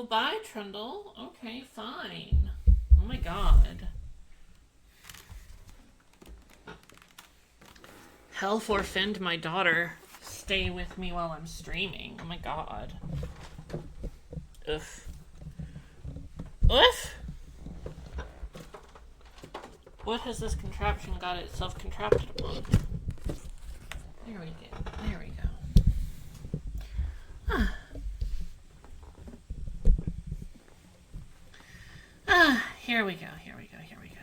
Oh, bye, Trundle. Okay, fine. Oh my god. Hell forfend my daughter. Stay with me while I'm streaming. Oh my god. Ugh. Ugh! What has this contraption got itself contrapted upon? There we go. There we go. Ah. Here we go. Here we go. Here we go.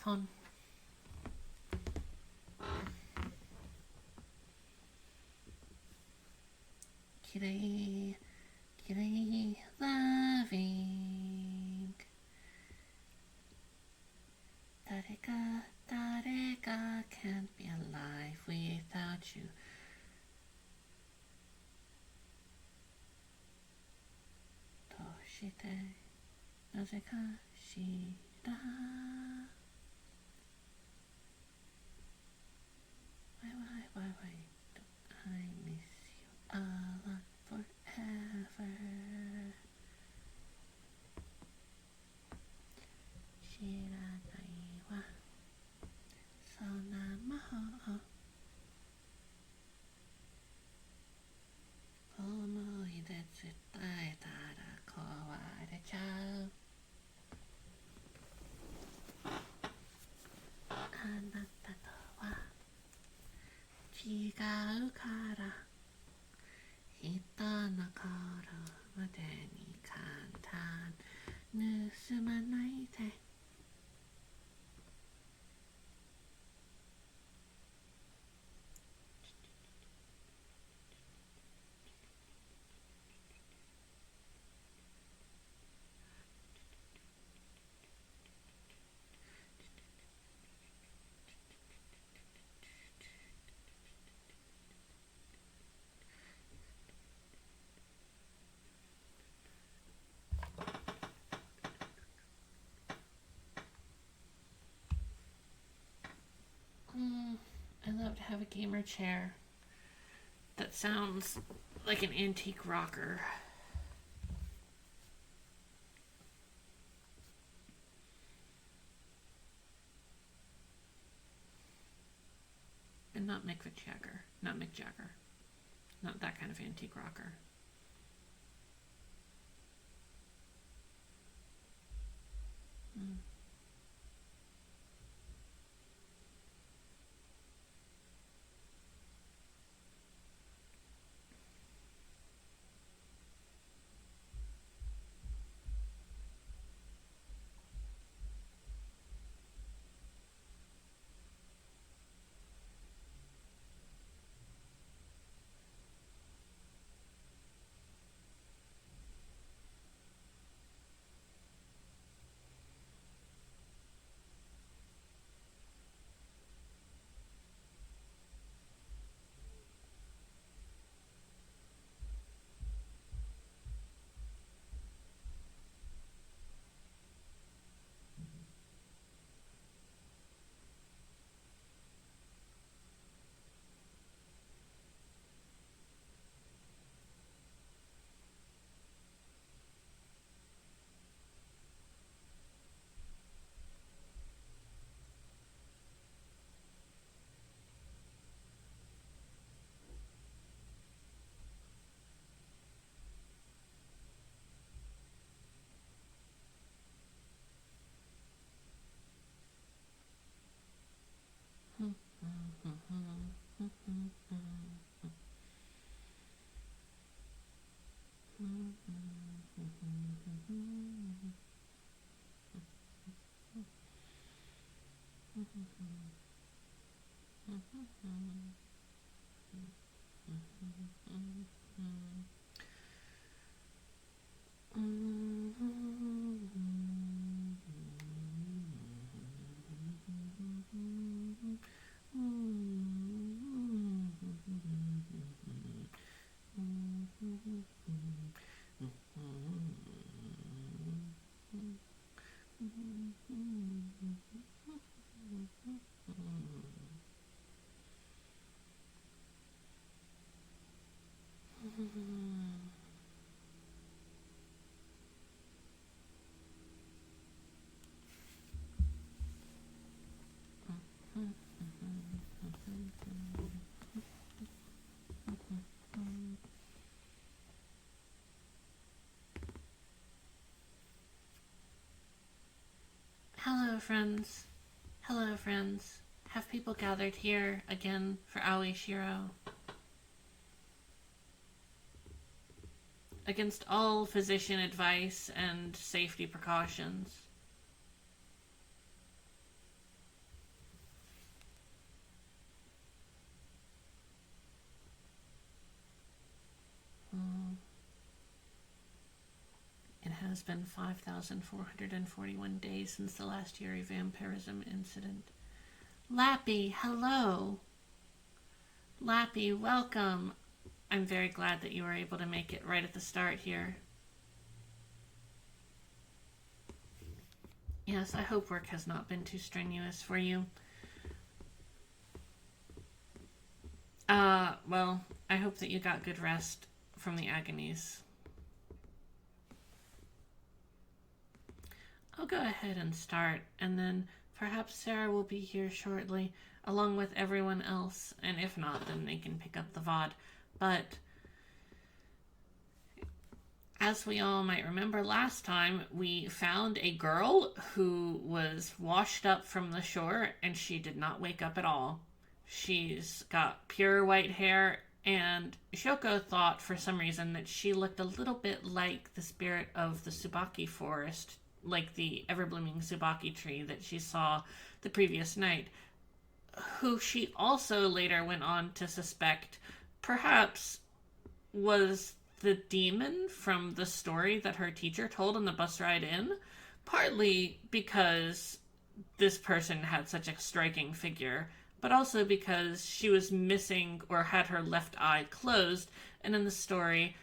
Fun. Kirei, kirei, loving. Dareka, dareka can't be alive without you. どうしてなぜかしら Why do I miss you a lot forever? 知らないわそんな魔法思い出伝えたら壊れちゃうあなたとは違うから人の心までに簡単盗まないでI'd love to have a gamer chair that sounds like an antique rocker. And not Mick Jagger. Not Mick Jagger. Not that kind of antique rocker. friends. Hello, friends. Have people gathered here again for Aoi Shiro? Against all physician advice and safety precautions. It has been 5,441 days since the last Yuri vampirism incident. Lappy, hello. Lappy, welcome. I'm very glad that you were able to make it right at the start here. Yes, I hope work has not been too strenuous for you. Well, I hope that you got good rest from the agonies. I'll go ahead and start, and then perhaps Sarah will be here shortly, along with everyone else, and if not, then they can pick up the VOD. But as we all might remember last time, we found a girl who was washed up from the shore, and she did not wake up at all. She's got pure white hair, and Shoko thought for some reason that she looked a little bit like the spirit of the Tsubaki forest, like the ever-blooming Tsubaki tree that she saw the previous night, who she also later went on to suspect perhaps was the demon from the story that her teacher told on the bus ride in, partly because this person had such a striking figure, but also because she was missing or had her left eye closed, and in the story,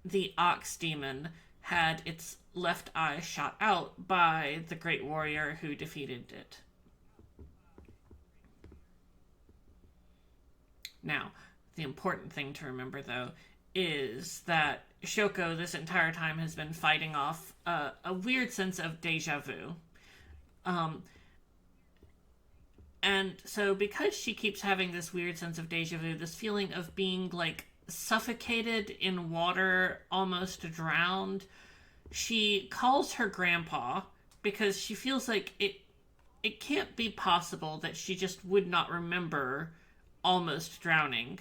the ox demon had its left eye shot out by the great warrior who defeated it. Now, the important thing to remember, though, is that Shoko this entire time has been fighting off a weird sense of deja vu. And so because she keeps having this weird sense of deja vu, this feeling of being like suffocated in water, almost drowned, she calls her grandpa because she feels like it can't be possible that she just would not remember almost drowning.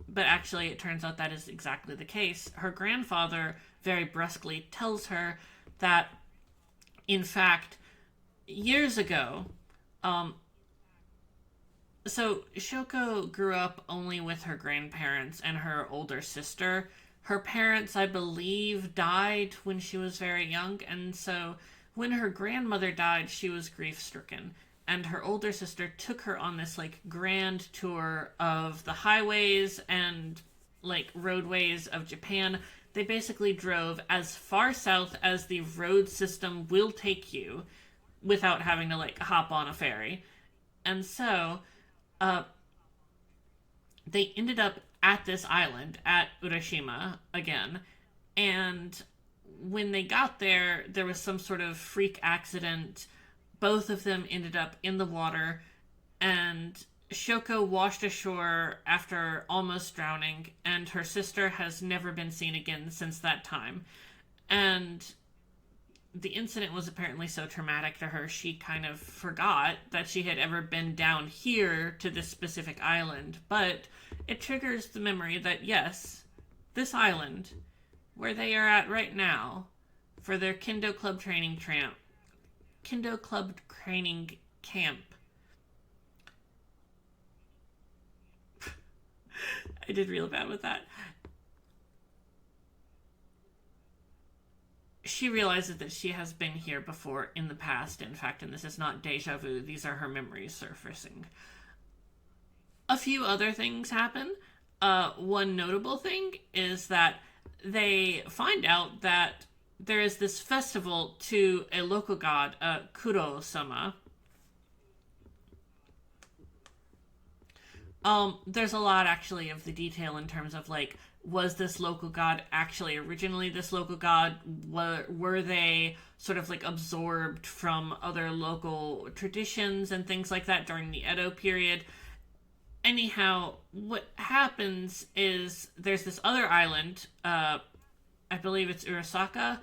But actually, it turns out that is exactly the case. Her grandfather very brusquely tells her that, in fact, years ago, so Shoko grew up only with her grandparents and her older sister. Her parents, I believe, died when she was very young, and so when her grandmother died, she was grief-stricken. And her older sister took her on this, like, grand tour of the highways and, like, roadways of Japan. They basically drove as far south as the road system will take you without having to, like, hop on a ferry. And so, they ended up at this island, at Urashima, again, and when they got there, there was some sort of freak accident. Both of them ended up in the water, and Shoko washed ashore after almost drowning, and her sister has never been seen again since that time. And the incident was apparently so traumatic to her, she kind of forgot that she had ever been down here to this specific island. But it triggers the memory that, yes, this island, where they are at right now, for their Kendo Club training camp. I did real bad with that. She realizes that she has been here before in the past, in fact, and this is not deja vu, these are her memories surfacing. A few other things happen. One notable thing is that they find out that there is this festival to a local god, Kuro-sama. There's a lot, actually, of the detail in terms of, like, was this local god actually originally this local god? Were they sort of, like, absorbed from other local traditions and things like that during the Edo period? Anyhow, what happens is there's this other island, I believe it's Urasaka,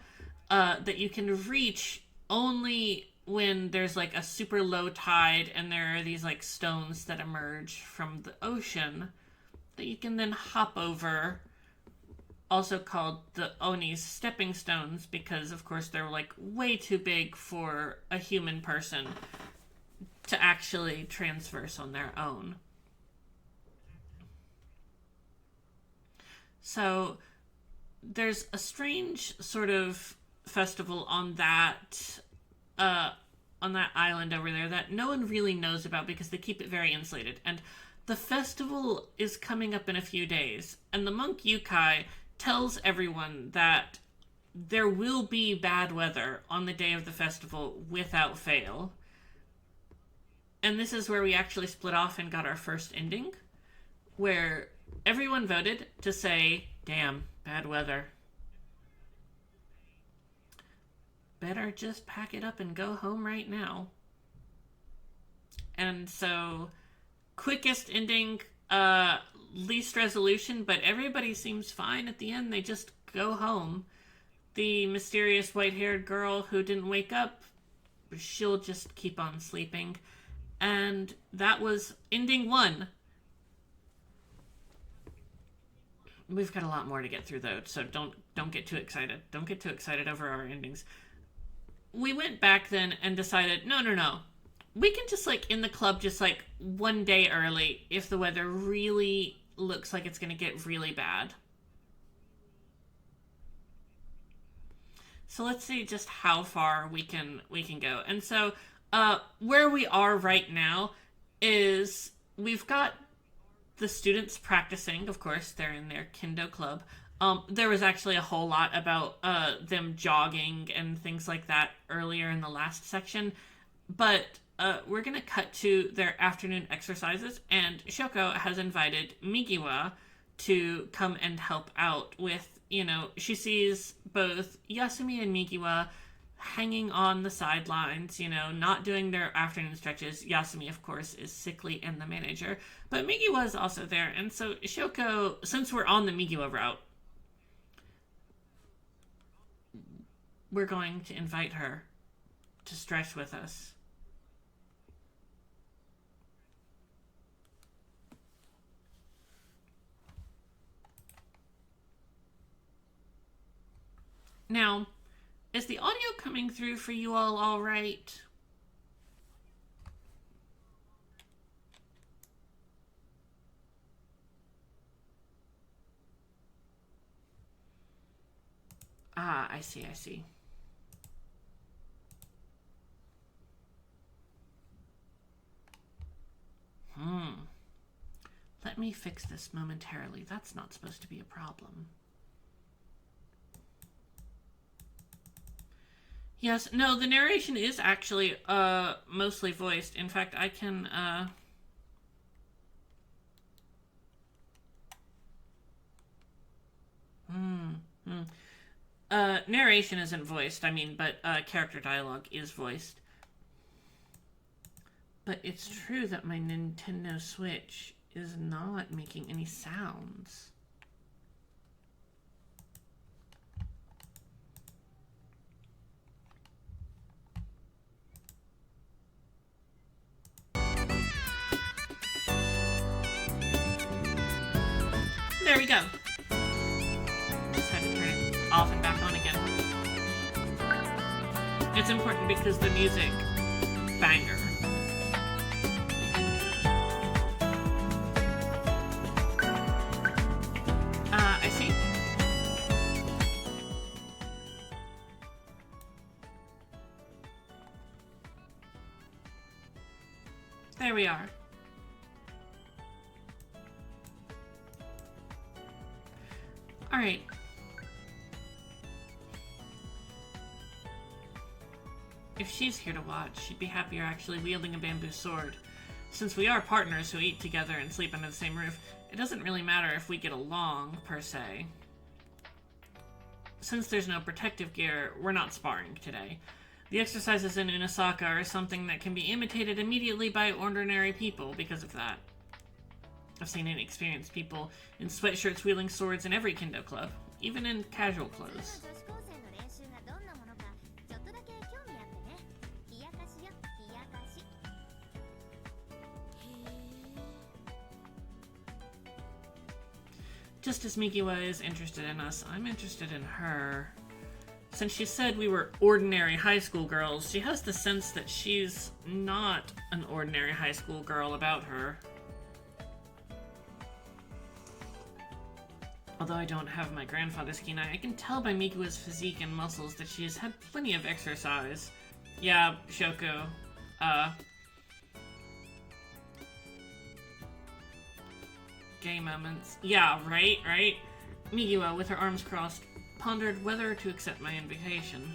that you can reach only when there's like a super low tide and there are these like stones that emerge from the ocean that you can then hop over, also called the Oni's stepping stones, because of course they're like way too big for a human person to actually transverse on their own. So there's a strange sort of festival uh, on that island over there that no one really knows about because they keep it very insulated. And the festival is coming up in a few days, and the monk Yukai tells everyone that there will be bad weather on the day of the festival without fail. And this is where we actually split off and got our first ending, where everyone voted to say, damn, bad weather. Better just pack it up and go home right now. And so, quickest ending, least resolution, but everybody seems fine at the end. They just go home. The mysterious white-haired girl who didn't wake up, she'll just keep on sleeping. And that was ending 1. We've got a lot more to get through though, so don't get too excited. Don't get too excited over our endings. We went back then and decided, no. We can just like in the club just like one day early if the weather really looks like it's going to get really bad. So let's see just how far we can go. And so where we are right now is we've got the students practicing. Of course, they're in their kendo club. There was actually a whole lot about them jogging and things like that earlier in the last section. But we're going to cut to their afternoon exercises. And Shoko has invited Migiwa to come and help out with, she sees both Yasumi and Migiwa hanging on the sidelines, not doing their afternoon stretches. Yasumi, of course, is sickly and the manager. But Migiwa is also there. And so Shoko, since we're on the Migiwa route, we're going to invite her to stretch with us. Now, is the audio coming through for you all right? Ah, I see. Let me fix this momentarily. That's not supposed to be a problem. Yes, no, the narration is actually mostly voiced. In fact, I can narration isn't voiced, but character dialogue is voiced. But it's true that my Nintendo Switch is not making any sounds. There we go. Just had to turn it off and back on again. It's important because the music, banger. I see. There we are. Alright. If she's here to watch, she'd be happier actually wielding a bamboo sword. Since we are partners who eat together and sleep under the same roof, it doesn't really matter if we get along, per se. Since there's no protective gear, we're not sparring today. The exercises in Unasaka are something that can be imitated immediately by ordinary people because of that. I've seen inexperienced people in sweatshirts wielding swords in every kendo club, even in casual clothes. Just as Mikiwa is interested in us, I'm interested in her. Since she said we were ordinary high school girls, she has the sense that she's not an ordinary high school girl about her. Although I don't have my grandfather's keen eye, I can tell by Mikiwa's physique and muscles that she has had plenty of exercise. Yeah, Shoko. Gay moments. Yeah, right? Mikiwa, with her arms crossed, pondered whether to accept my invitation.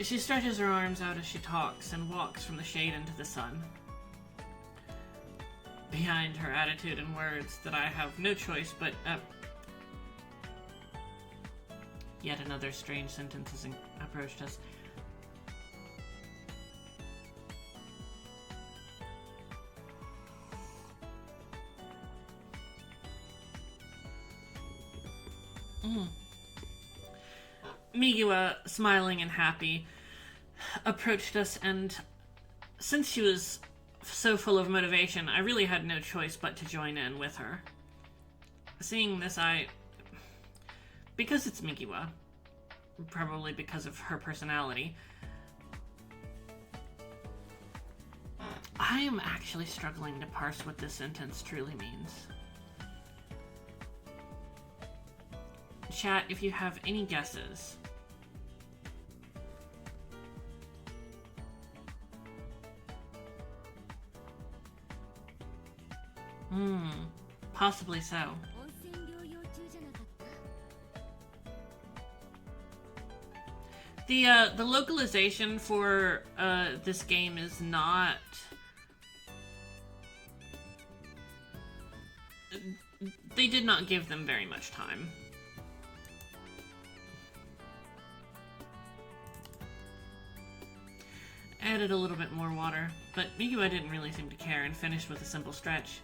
She stretches her arms out as she talks and walks from the shade into the sun. Behind her attitude and words that I have no choice but... Yet another strange sentence has approached us. Mikiwa, smiling and happy, approached us, and since she was so full of motivation, I really had no choice but to join in with her. Seeing this, because it's Mikiwa, probably because of her personality, I am actually struggling to parse what this sentence truly means. Chat, if you have any guesses. Possibly so. The localization for this game is not... They did not give them very much time. Added a little bit more water, but Mikiwa didn't really seem to care and finished with a simple stretch.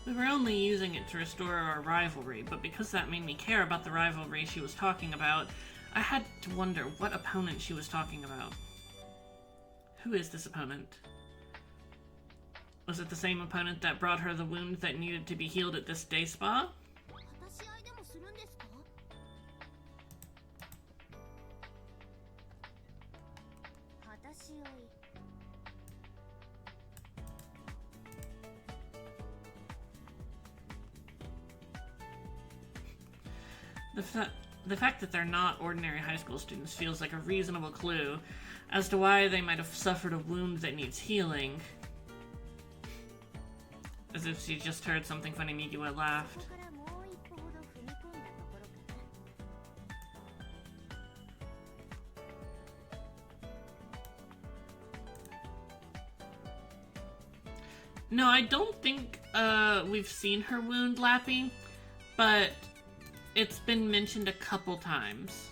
We were only using it to restore our rivalry, but because that made me care about the rivalry she was talking about, I had to wonder what opponent she was talking about. Who is this opponent? Was it the same opponent that brought her the wound that needed to be healed at this day spa? The fact that they're not ordinary high school students feels like a reasonable clue as to why they might have suffered a wound that needs healing. As if she just heard something funny, Mikiwa laughed. No, I don't think we've seen her wound, Lappy, but it's been mentioned a couple times.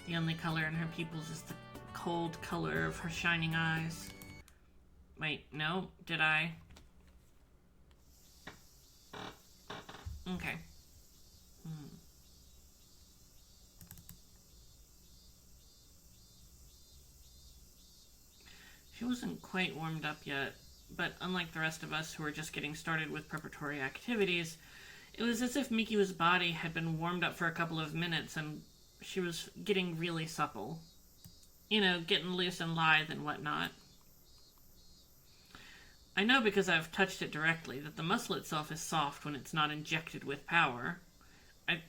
The only color in her pupils is the cold color of her shining eyes. Wait, no, did I? Okay. She wasn't quite warmed up yet, but unlike the rest of us who were just getting started with preparatory activities, it was as if Mikiwa's body had been warmed up for a couple of minutes and she was getting really supple. You know, getting loose and lithe and whatnot. I know because I've touched it directly that the muscle itself is soft when it's not injected with power. It's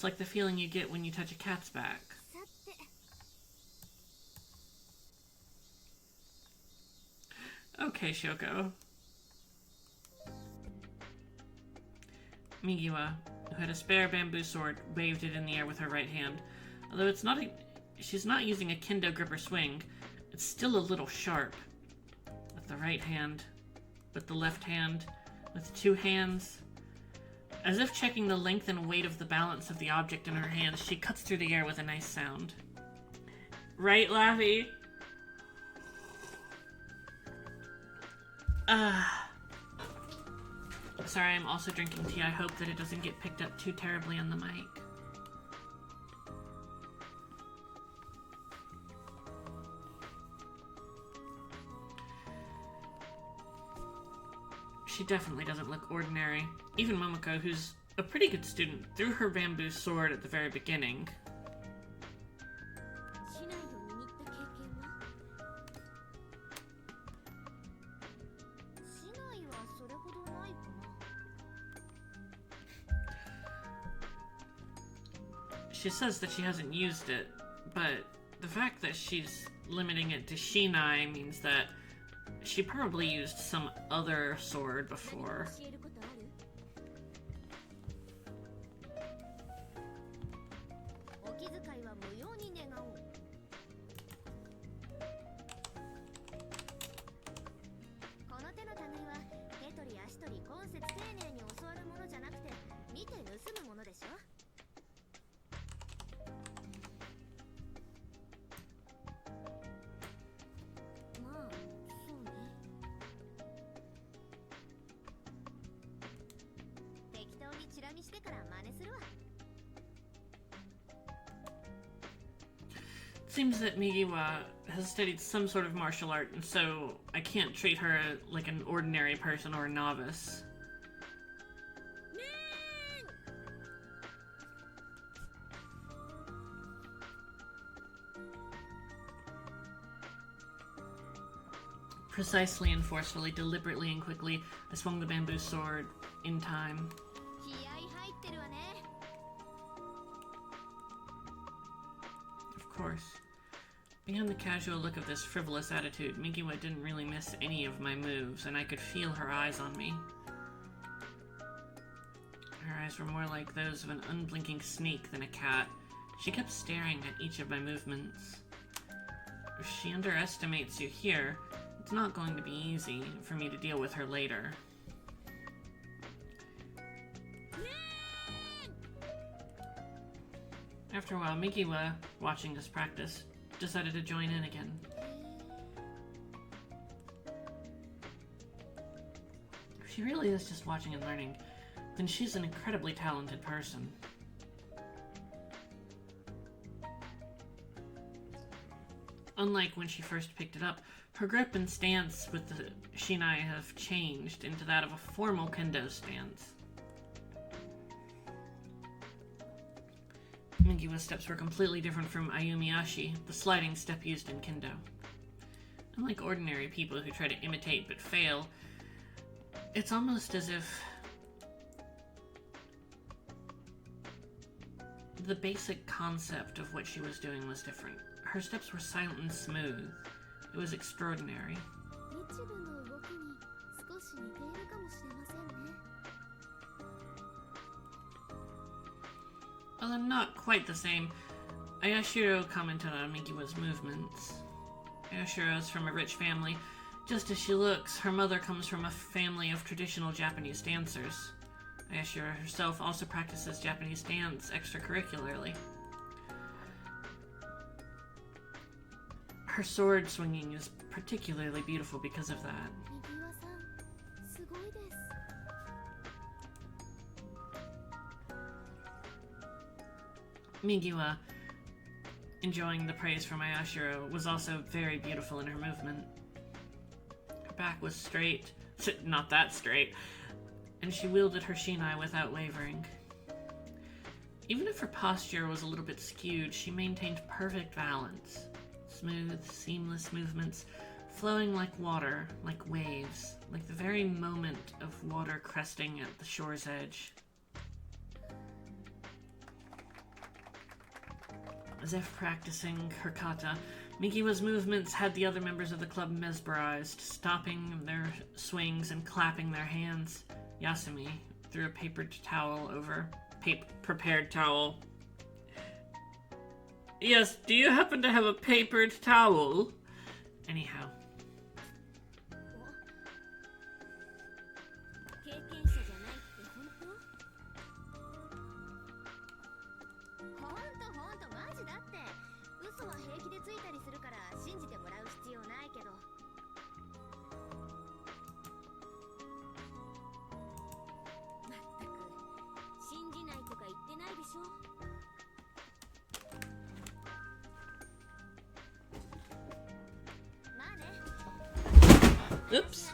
like the feeling you get when you touch a cat's back. Okay, Shoko. Mikiwa, who had a spare bamboo sword, waved it in the air with her right hand. Although she's not using a kendo grip or swing, it's still a little sharp. With the right hand, with the left hand, with two hands. As if checking the length and weight of the balance of the object in her hands, she cuts through the air with a nice sound. Right, Laffy? Sorry, I'm also drinking tea. I hope that it doesn't get picked up too terribly on the mic. She definitely doesn't look ordinary. Even Momoko, who's a pretty good student, threw her bamboo sword at the very beginning. She says that she hasn't used it, but the fact that she's limiting it to Shinai means that she probably used some other sword before. Seems that Migiwa has studied some sort of martial art, and so I can't treat her like an ordinary person or a novice. Precisely and forcefully, deliberately and quickly, I swung the bamboo sword in time. Of course. Beyond the casual look of this frivolous attitude, Migiwa didn't really miss any of my moves, and I could feel her eyes on me. Her eyes were more like those of an unblinking snake than a cat. She kept staring at each of my movements. If she underestimates you here, it's not going to be easy for me to deal with her later. After a while, Migiwa, watching us practice, decided to join in again. If she really is just watching and learning, then she's an incredibly talented person. Unlike when she first picked it up, her grip and stance with the Shinai have changed into that of a formal kendo stance. Migiwa's steps were completely different from Ayumiashi, the sliding step used in kendo. Unlike ordinary people who try to imitate but fail, it's almost as if the basic concept of what she was doing was different. Her steps were silent and smooth. It was extraordinary. While I'm not quite the same, Aoi Shiro commented on Migiwa's movements. Aoi Shiro is from a rich family. Just as she looks, her mother comes from a family of traditional Japanese dancers. Aoi Shiro herself also practices Japanese dance extracurricularly. Her sword swinging is particularly beautiful because of that. Migiwa, enjoying the praise from Aoi Shiro, was also very beautiful in her movement. Her back was straight, not that straight, and she wielded her shinai without wavering. Even if her posture was a little bit skewed, she maintained perfect balance. Smooth, seamless movements, flowing like water, like waves, like the very moment of water cresting at the shore's edge. As if practicing her kata, Migiwa's movements had the other members of the club mesmerized, stopping their swings and clapping their hands. Yasumi threw a papered towel over... prepared towel. Yes, do you happen to have a papered towel? Anyhow. Oops.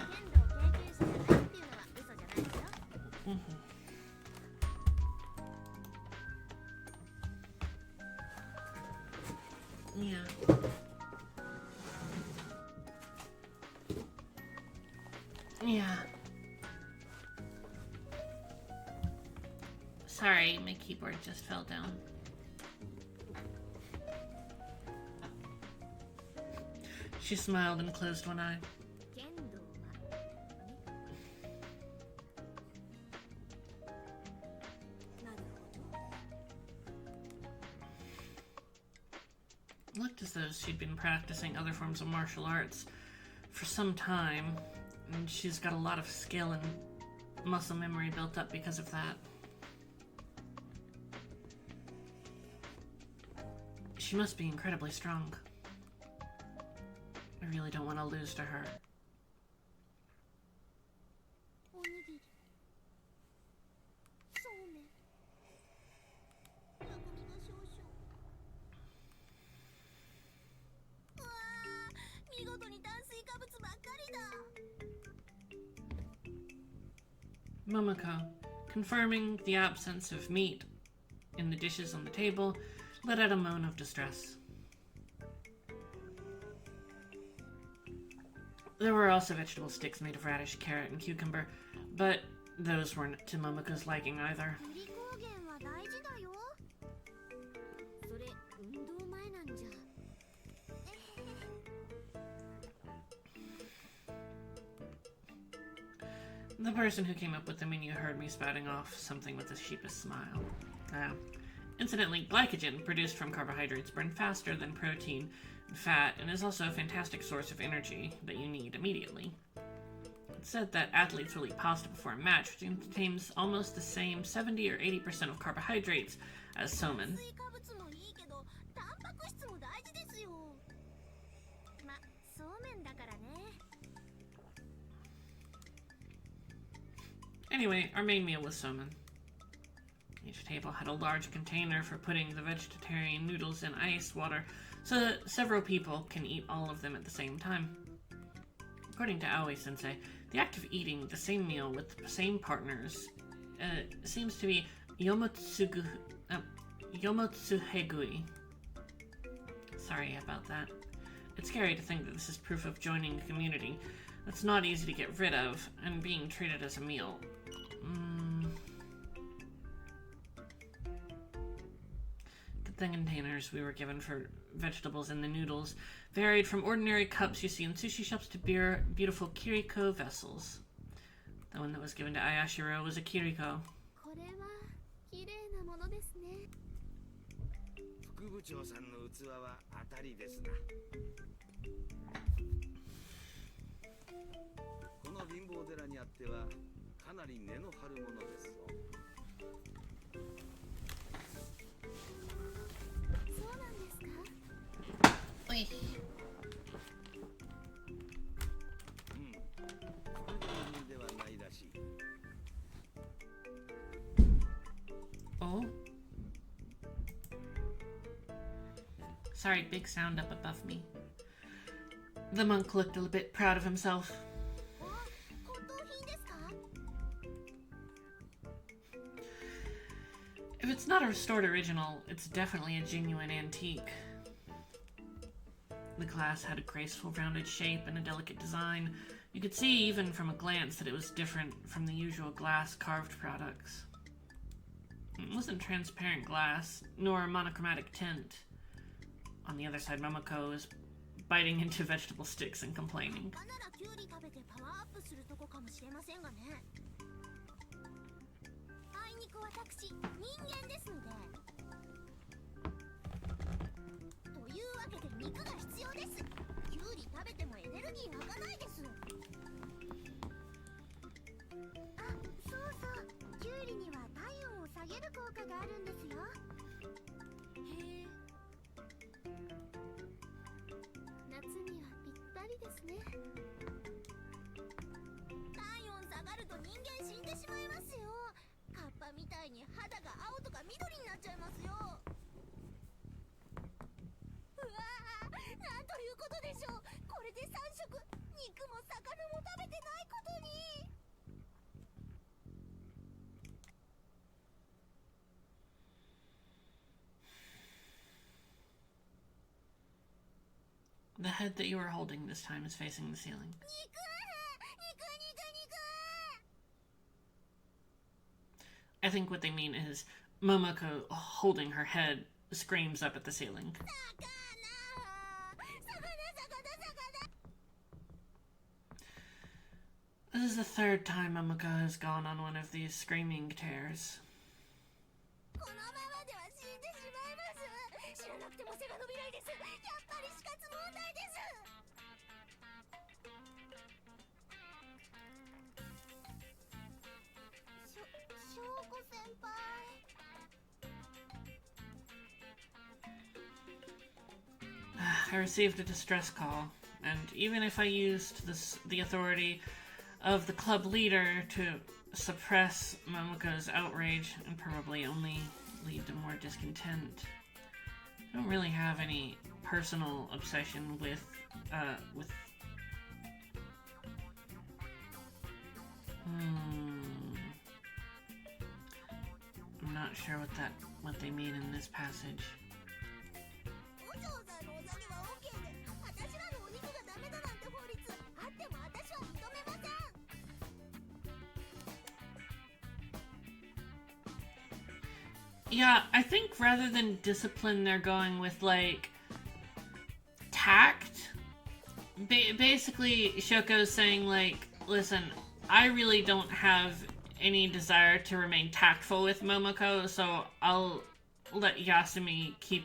Yeah. Yeah. Sorry, my keyboard just fell down. She smiled and closed one eye. It looked as though she'd been practicing other forms of martial arts for some time, and she's got a lot of skill and muscle memory built up because of that. She must be incredibly strong. I really don't want to lose to her. Momoko, confirming the absence of meat in the dishes on the table, let out a moan of distress. There were also vegetable sticks made of radish, carrot, and cucumber, but those weren't to Momoko's liking either. The person who came up with the menu heard me spouting off something with a sheepish smile. Incidentally, glycogen, produced from carbohydrates, burn faster than protein and fat, and is also a fantastic source of energy that you need immediately. It's said that athletes will eat pasta before a match, which contains almost the same 70 or 80% of carbohydrates as somen. Anyway, our main meal was somen. Each table had a large container for putting the vegetarian noodles in ice water so that several people can eat all of them at the same time. According to Aoi-sensei, the act of eating the same meal with the same partners seems to be yomotsuhegui. Sorry about that. It's scary to think that this is proof of joining a community that's not easy to get rid of and being treated as a meal. The containers we were given for vegetables and the noodles varied from ordinary cups you see in sushi shops to beautiful kiriko vessels. The one that was given to Aoi Shiro was a kiriko. Oy. Oh. Sorry, big sound up above me. The monk looked a bit proud of himself. If it's not a restored original, it's definitely a genuine antique. The glass had a graceful rounded shape and a delicate design. You could see even from a glance that it was different from the usual glass carved products. It wasn't transparent glass, nor monochromatic tint. On the other side, Momoko was biting into vegetable sticks and complaining. The head that you are holding this time is facing the ceiling. I think what they mean is Momoko holding her head screams up at the ceiling. This is the third time Momoko has gone on one of these screaming tears. I received a distress call, and even if I used the authority of the club leader to suppress Momoko's outrage and probably only lead to more discontent, I don't really have any personal obsession with I'm not sure what they mean in this passage. Yeah, I think rather than discipline, they're going with, like, tact. Basically, Shoko's saying, like, listen, I really don't have any desire to remain tactful with Momoko, so I'll let Yasumi keep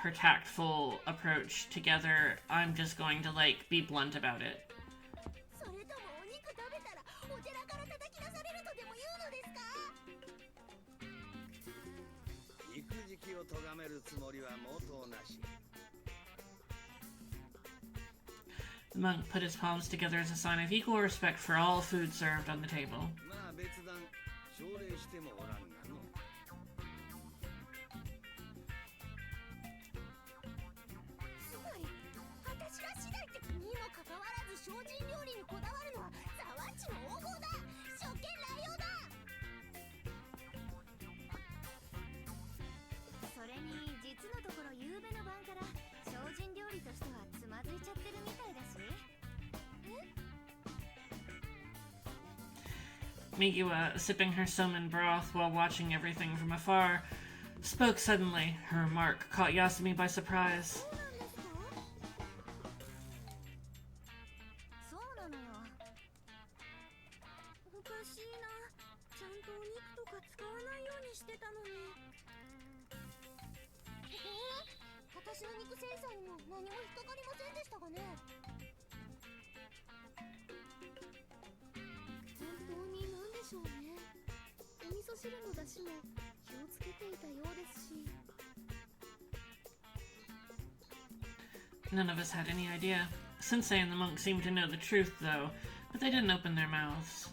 her tactful approach together. I'm just going to, like, be blunt about it. The monk put his palms together as a sign of equal respect for all food served on the table. Migiwa, sipping her somen broth while watching everything from afar, spoke suddenly. Her remark caught Yasumi by surprise. None of us had any idea. Sensei and the monk seemed to know the truth, though, but they didn't open their mouths.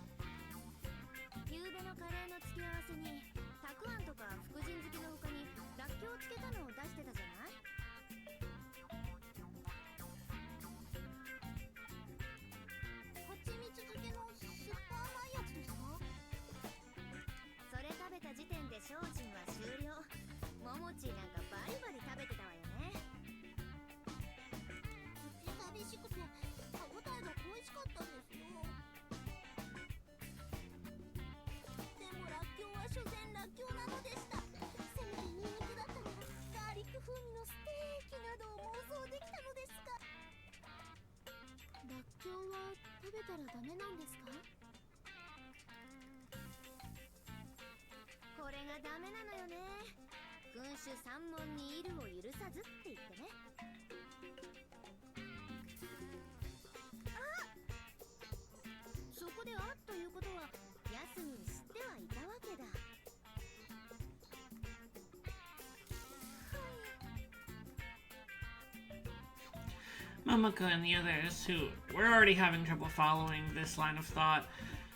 Momoko and the others, who were already having trouble following this line of thought,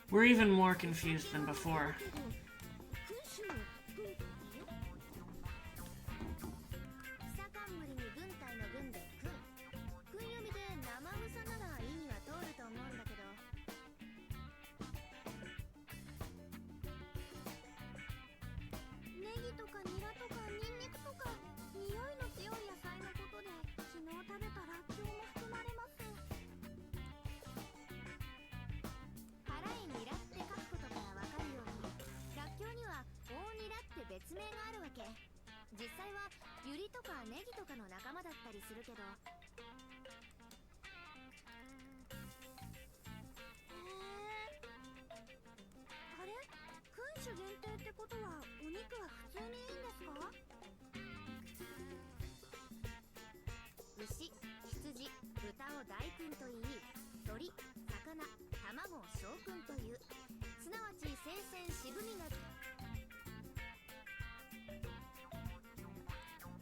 were even more confused than before. 説明があるわけ。実際はユリとかネギとかの仲間だったりするけど。あれ、君主限定ってことはお肉は普通にいいんですか？牛、羊、豚を大君といい、鳥、魚、卵を小君という、すなわち生鮮渋みが。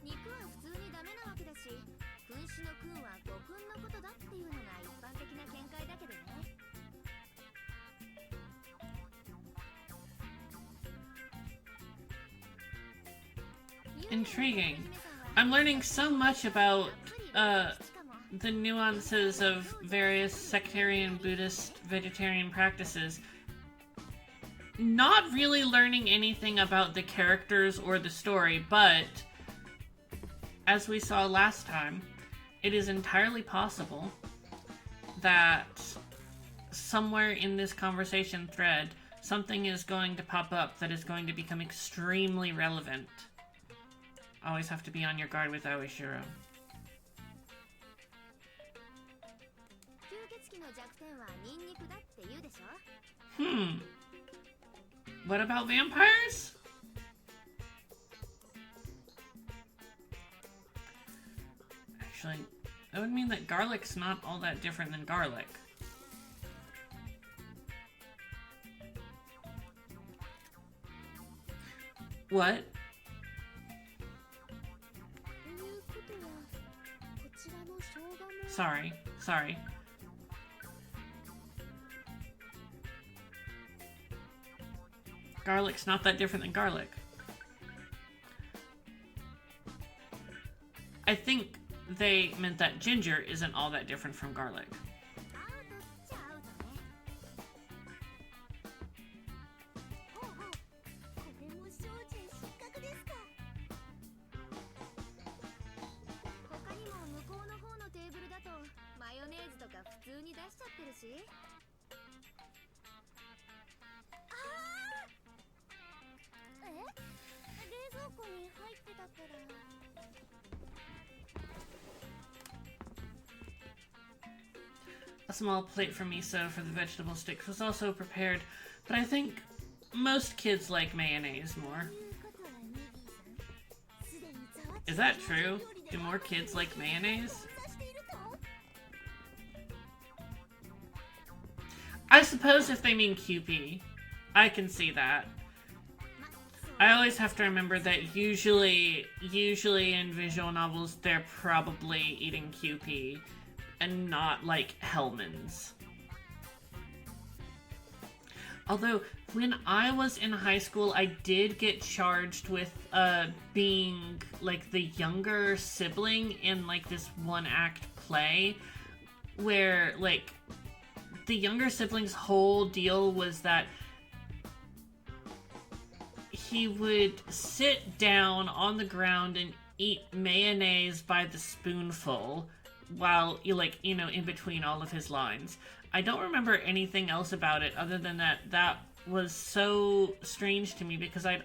肉は普通にダメなわけだし、君主の君は五君のことだっていうのが一般的な見解だけどね。Intriguing. I'm learning so much about the nuances of various sectarian, Buddhist, vegetarian practices. Not really learning anything about the characters or the story, but as we saw last time, it is entirely possible that somewhere in this conversation thread, something is going to pop up that is going to become extremely relevant. Always have to be on your guard with Aoi Shiro. What about vampires? Actually, that would mean that garlic's not all that different than garlic. What? Sorry. Garlic's not that different than garlic. I think they meant that ginger isn't all that different from garlic. A small plate for miso for the vegetable sticks was also prepared, but I think most kids like mayonnaise more. Is that true? Do more kids like mayonnaise? I suppose if they mean QP, I can see that. I always have to remember that usually in visual novels, they're probably eating QP and not like Hellmann's. Although, when I was in high school, I did get charged with being like the younger sibling in like this one-act play where like the younger sibling's whole deal was that he would sit down on the ground and eat mayonnaise by the spoonful while, in between all of his lines. I don't remember anything else about it other than that was so strange to me because I'd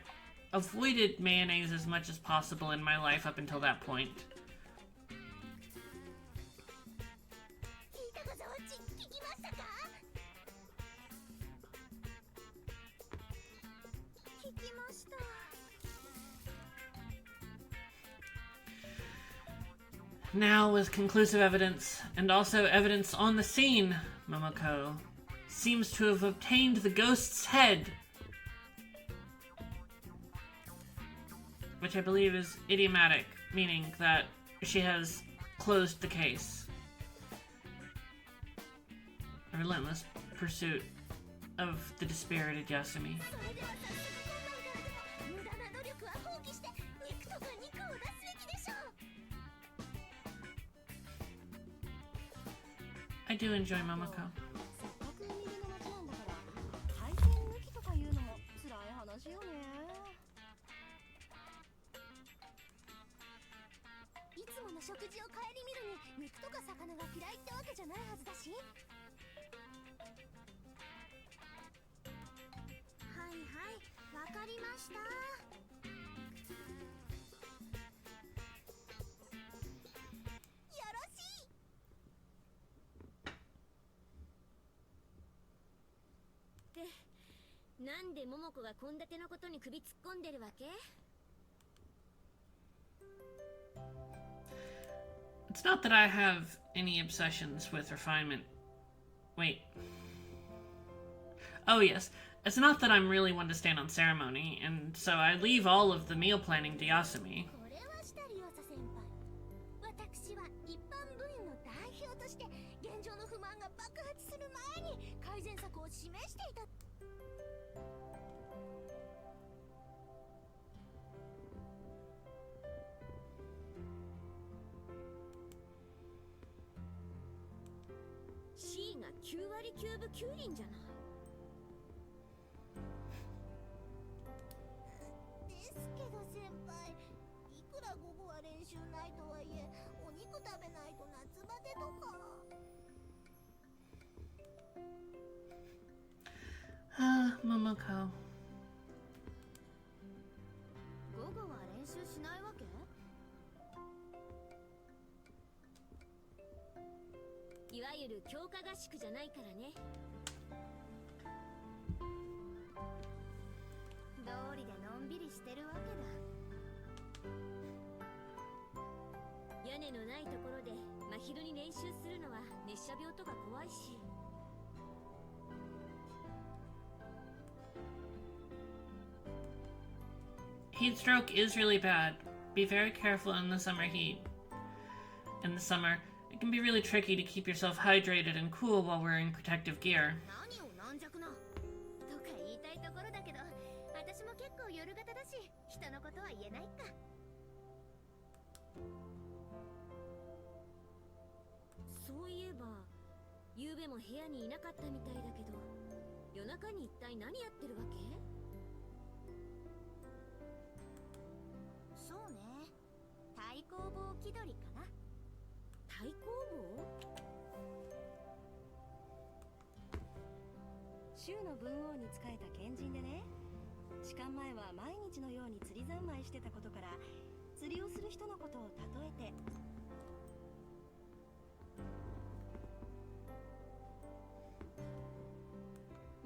avoided mayonnaise as much as possible in my life up until that point. Now, with conclusive evidence, and also evidence on the scene, Momoko seems to have obtained the ghost's head. Which I believe is idiomatic, meaning that she has closed the case. A relentless pursuit of the dispirited Yasumi. I do enjoy Momoko. なんで桃子が献立のことに首突っ込んでるわけ？ It's not that I have any obsessions with refinement. Wait. Oh, yes. It's not that I'm really one to stand on ceremony, and so I leave all of the meal planning to Yasumi. これはしたりよさ先輩。私は一般部員の代表として現状の不満が爆発する前に改善策を示していた。C が9割9分9厘じゃない。ですけど先輩、いくら午後は練習ないとはいえ、お肉食べないと夏バテとか。Momoko. 午後は練習しないわけ？いわゆる強化合宿じゃないからね。道理でのんびりしてるわけだ。屋根のないところで真昼に練習するのは熱射病とか怖いし。Heat stroke is really bad. Be very careful in the summer heat. In the summer, it can be really tricky to keep yourself hydrated and cool while wearing protective gear. 何を軟弱なとか言いたいところだけど、私も結構夜型だし、人のことは言えないか。そういえば、昨夜も部屋にいなかったみたいだけど、夜中に一体何やってるわけ？そうね、太公望気取りかな。太公望？州の文王に仕えた賢人でね、士官前は毎日のように釣り三昧してたことから、釣りをする人のことを例えて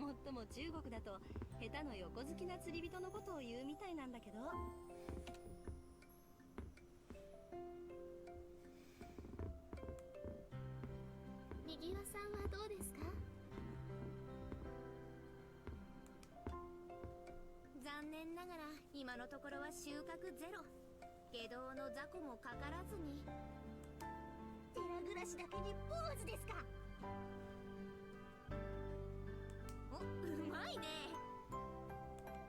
もっとも中国だと下手の横好きな釣り人のことを言うみたいなんだけど。にぎわさんはどうですか？残念ながら今のところは収穫ゼロ。下道の雑魚もかからずに。寺暮らしだけに坊主ですか？お、うまいね。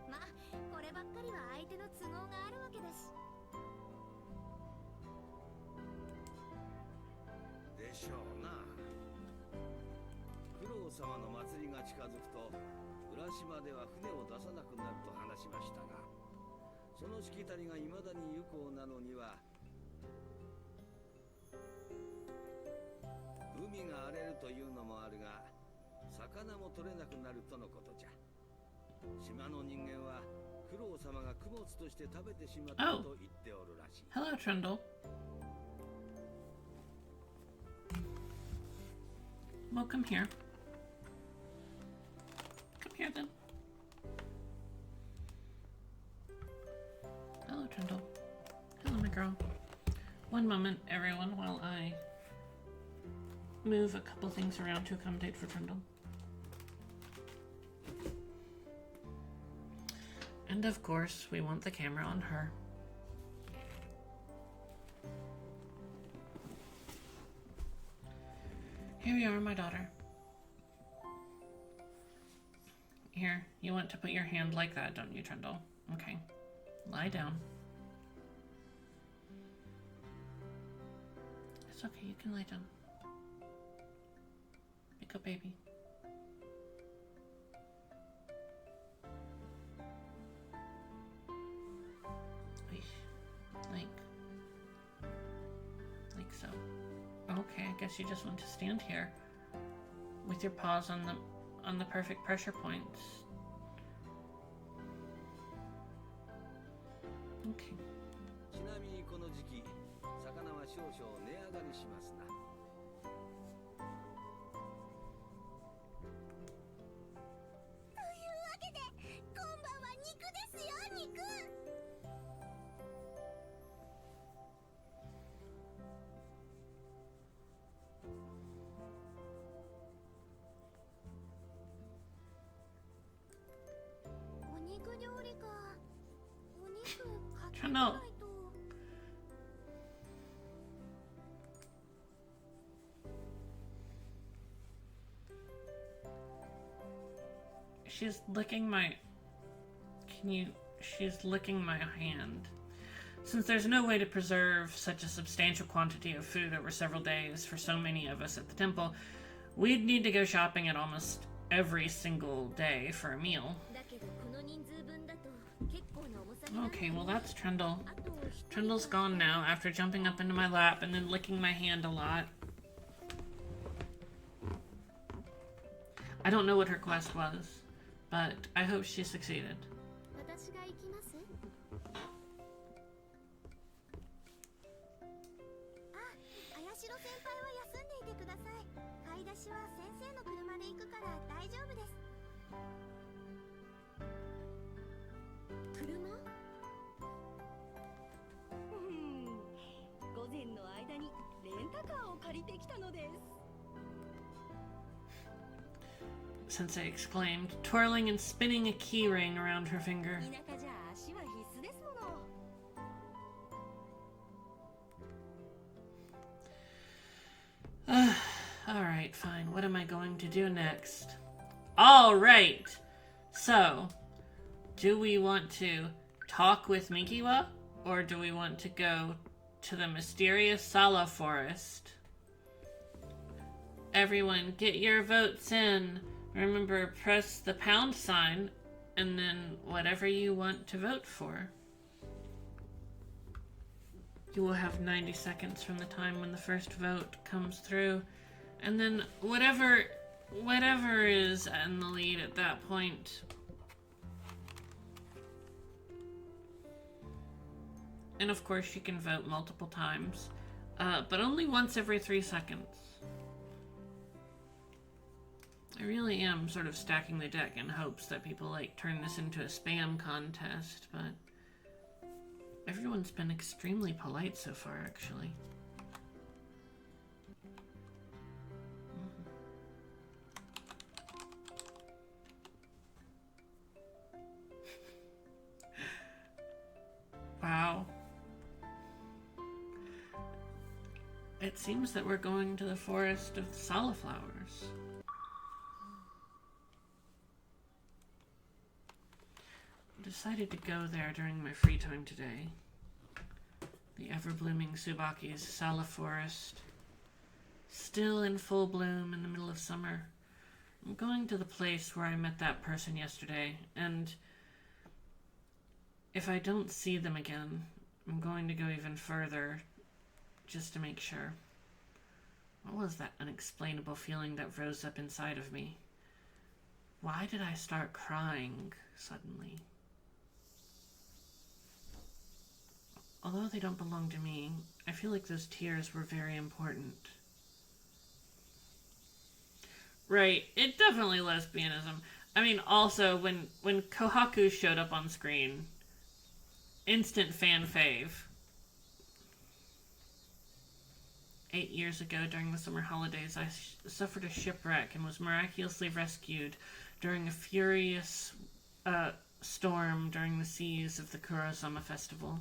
ま、こればっかりは相手の都合があるわけだし。でしょうな。九郎様の祭りが近づくと浦島では船を出さなくなると話しましたが、そのしきたりがいまだに有効なのには、海が荒れるというのもあるが、魚も取れなくなるとのことじゃ。島の人間は九郎様が供物として食べてしまったと言っておるらしい。Hello, Trundle. Well, come here. Come here, then. Hello, Trundle. Hello, my girl. One moment, everyone, while I move a couple things around to accommodate for Trundle. And of course, we want the camera on her. Here you are, my daughter. Here, you want to put your hand like that, don't you, Trundle? Okay. Lie down. It's okay, you can lie down. Be a good baby. Like so. Okay, I guess you just want to stand here with your paws on the perfect pressure points. Okay. ちなみにこの時期、魚は少々値上がりしますな。というわけで、てこ no. ないと。 She's licking my... She's licking my hand. Since there's no way to preserve such a substantial quantity of food over several days for so many of us at the temple, we'd need to go shopping at almost every single day for a meal. だけどこの人数分だと結構な重さになる。 Okay, well that's Trundle. あと一人 Trundle's gone now after jumping up into my lap and then licking my hand a lot. I don't know what her quest was, but I hope she succeeded. 私が行きます。あ、綾代先輩は休んでいてください。買い出しは先生の車で行くから大丈夫です。車？午前の間にレンタカーを借りてきたのです。 Sensei exclaimed, twirling and spinning a key ring around her finger. 田舎じゃ足は必須ですもの。 Alright, fine. What am I going to do next? Alright! So, do we want to talk with Mikiwa? Or do we want to go to the mysterious Sala forest? Everyone, get your votes in. Remember, press the pound sign and then whatever you want to vote for. You will have 90 seconds from the time when the first vote comes through. And then whatever is in the lead at that point. And of course you can vote multiple times, but only once every 3 seconds. I really am sort of stacking the deck in hopes that people turn this into a spam contest, but everyone's been extremely polite so far, actually. Wow. It seems that we're going to the forest of Salaflowers. Decided to go there during my free time today. The ever-blooming Tsubaki's Sala Forest. Still in full bloom in the middle of summer. I'm going to the place where I met that person yesterday, and if I don't see them again, I'm going to go even further just to make sure. What was that unexplainable feeling that rose up inside of me? Why did I start crying suddenly? Although they don't belong to me, I feel like those tears were very important. Right, it definitely lesbianism. I mean, also, when Kohaku showed up on screen, instant fan fave. 8 years ago, during the summer holidays, I suffered a shipwreck and was miraculously rescued during a furious storm during the seas of the Kurosama Festival.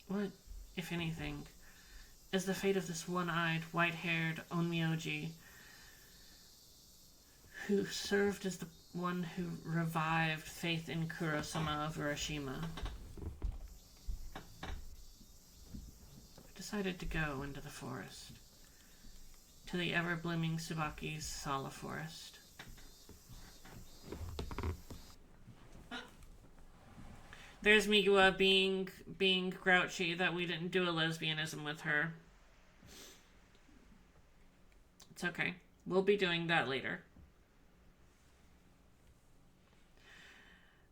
What, if anything, is the fate of this one-eyed, white-haired onmyoji who served as the one who revived faith in Kurosama of Urashima? I decided to go into the forest, to the ever-blooming Tsubaki's Sala forest. There's Mikiwa being grouchy that we didn't do a lesbianism with her. It's okay. We'll be doing that later.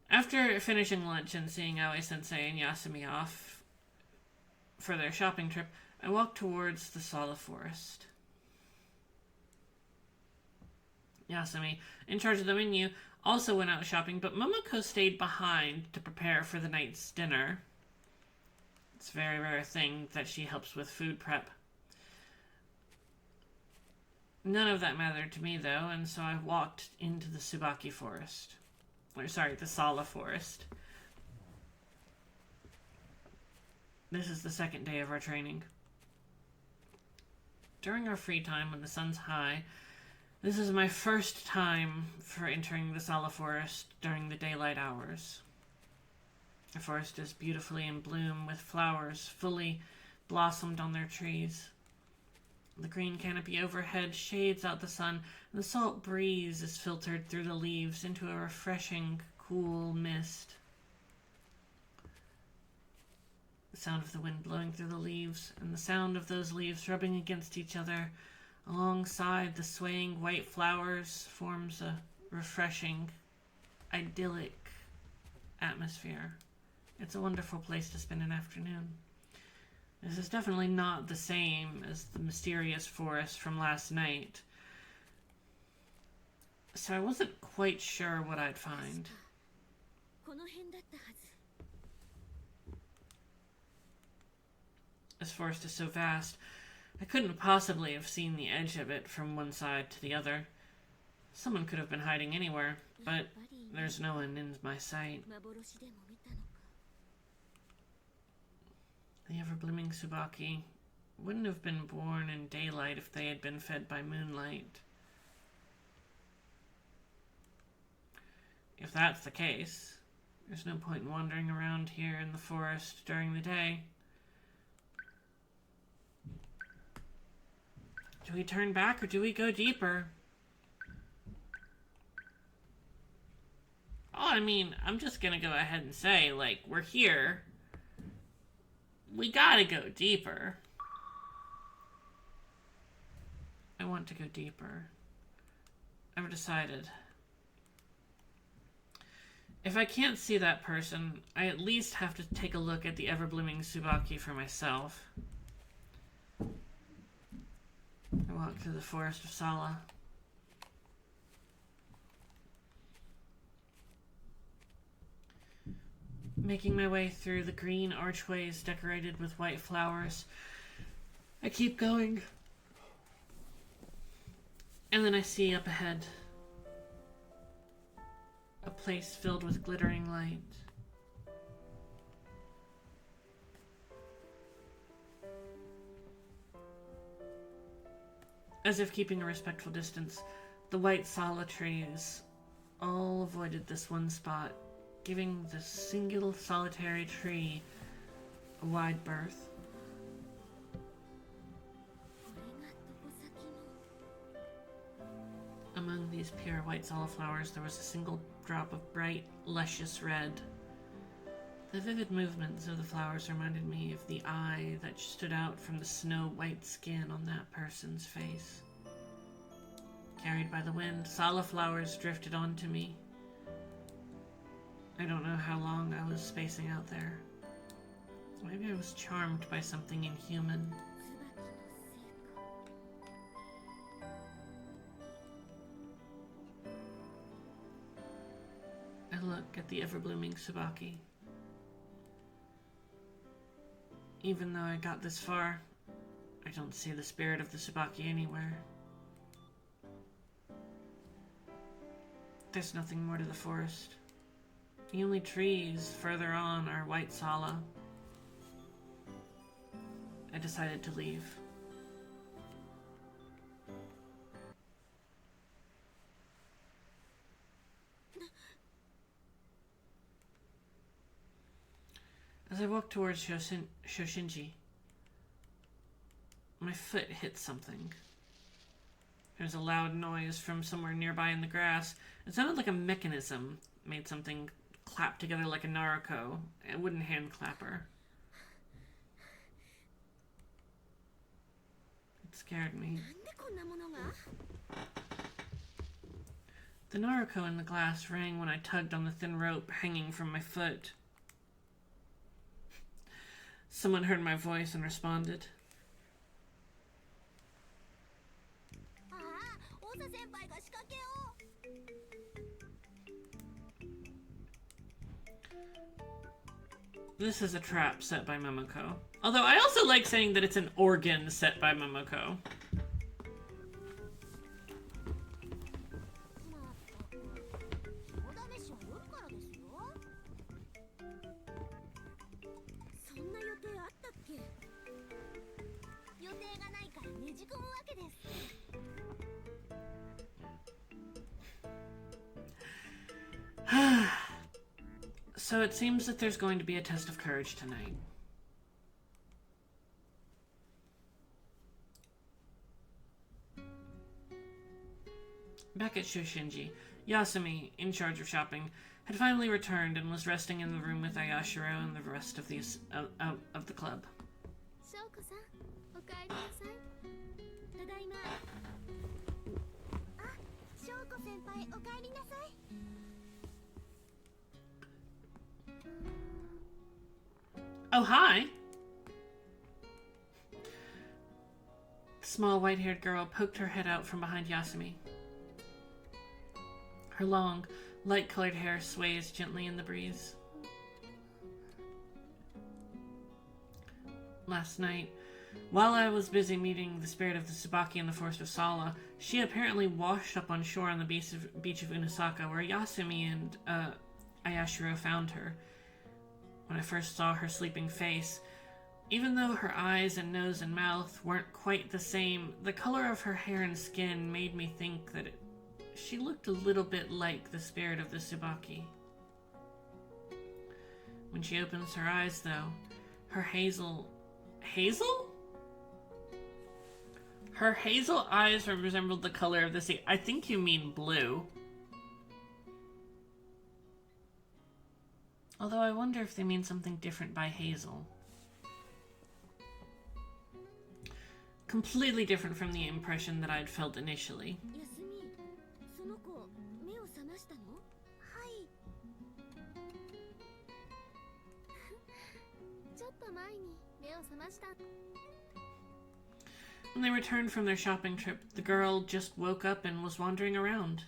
After finishing lunch and seeing Aoi Sensei and Yasumi off for their shopping trip, I walked towards the Sala forest. Yasumi, in charge of the menu, also went out shopping, but Momoko stayed behind to prepare for the night's dinner. It's a very rare thing that she helps with food prep. None of that mattered to me, though, and so I walked into the Tsubaki forest. Or, sorry, the Sala forest. This is the second day of our training. During our free time when the sun's high, this is my first time for entering the Sala Forest during the daylight hours. The forest is beautifully in bloom with flowers fully blossomed on their trees. The green canopy overhead shades out the sun, and the salt breeze is filtered through the leaves into a refreshing, cool mist. The sound of the wind blowing through the leaves, and the sound of those leaves rubbing against each other alongside the swaying white flowers forms a refreshing, idyllic atmosphere. It's a wonderful place to spend an afternoon. This is definitely not the same as the mysterious forest from last night, so I wasn't quite sure what I'd find. この辺だったはず。 This forest is so vast, I couldn't possibly have seen the edge of it from one side to the other. Someone could have been hiding anywhere, but there's no one in my sight. 幻でも見たのか。 The ever-blooming Tsubaki wouldn't have been born in daylight if they had been fed by moonlight. If that's the case, there's no point in wandering around here in the forest during the day. Do we turn back or do we go deeper? Oh, I mean, I'm just gonna go ahead and say, like, we're here. We gotta go deeper. I want to go deeper. I've decided. If I can't see that person, I at least have to take a look at the ever-blooming Tsubaki for myself. I walk through the forest of Sala. Making my way through the green archways decorated with white flowers, I keep going. And then I see up ahead a place filled with glittering light. As if keeping a respectful distance, the white Sala trees all avoided this one spot, giving this single solitary tree a wide berth. これがどこ先の。 Among these pure white Sala flowers, there was a single drop of bright, luscious red. The vivid movements of the flowers reminded me of the eye that stood out from the snow-white skin on that person's face. Carried by the wind, Sala flowers drifted onto me. I don't know how long I was spacing out there. Maybe I was charmed by something inhuman. 椿のせいか。 I look at the ever-blooming Tsubaki. Even though I got this far, I don't see the spirit of the Tsubaki anywhere. There's nothing more to the forest. The only trees further on are white Sala. I decided to leave. As I walk towards Shoshinji, my foot hits something. There's a loud noise from somewhere nearby in the grass. It sounded like a mechanism made something clap together like a Naruko, a wooden hand clapper. It scared me. なんでこんなものが。 The Naruko in the glass rang when I tugged on the thin rope hanging from my foot. Someone heard my voice and responded. ああ、大佐先輩が仕掛けを。 This is a trap set by Momoko. Although I also like saying that it's an organ set by Momoko. まったく、小試しは夜からですよ。そんな予定あったっ So it seems that there's going to be a test of courage tonight. Back at Shoshinji, Yasumi, in charge of shopping, had finally returned and was resting in the room with Aoi Shiro and the rest of the club. 翔子さん、おかえりなさい。ただいま。あ、翔子先輩、おかえりなさい。Oh, hi! The small white-haired girl poked her head out from behind Yasumi. Her long, light-colored hair sways gently in the breeze. Last night, while I was busy meeting the spirit of the Tsubaki in the forest of Sala, she apparently washed up on shore on the beach of Unasaka, where Yasumi and Aoi Shiro found her. When I first saw her sleeping face, even though her eyes and nose and mouth weren't quite the same, the color of her hair and skin made me think that she looked a little bit like the spirit of the Tsubaki. When she opens her eyes, though, her hazel eyes resembled the color of the sea. I think you mean blue. Although I wonder if they mean something different by hazel. Completely different from the impression that I'd felt initially. 休み、その子、目を覚ましたの？はい。ちょっと前に目を覚ました。 When they returned from their shopping trip, the girl just woke up and was wandering around.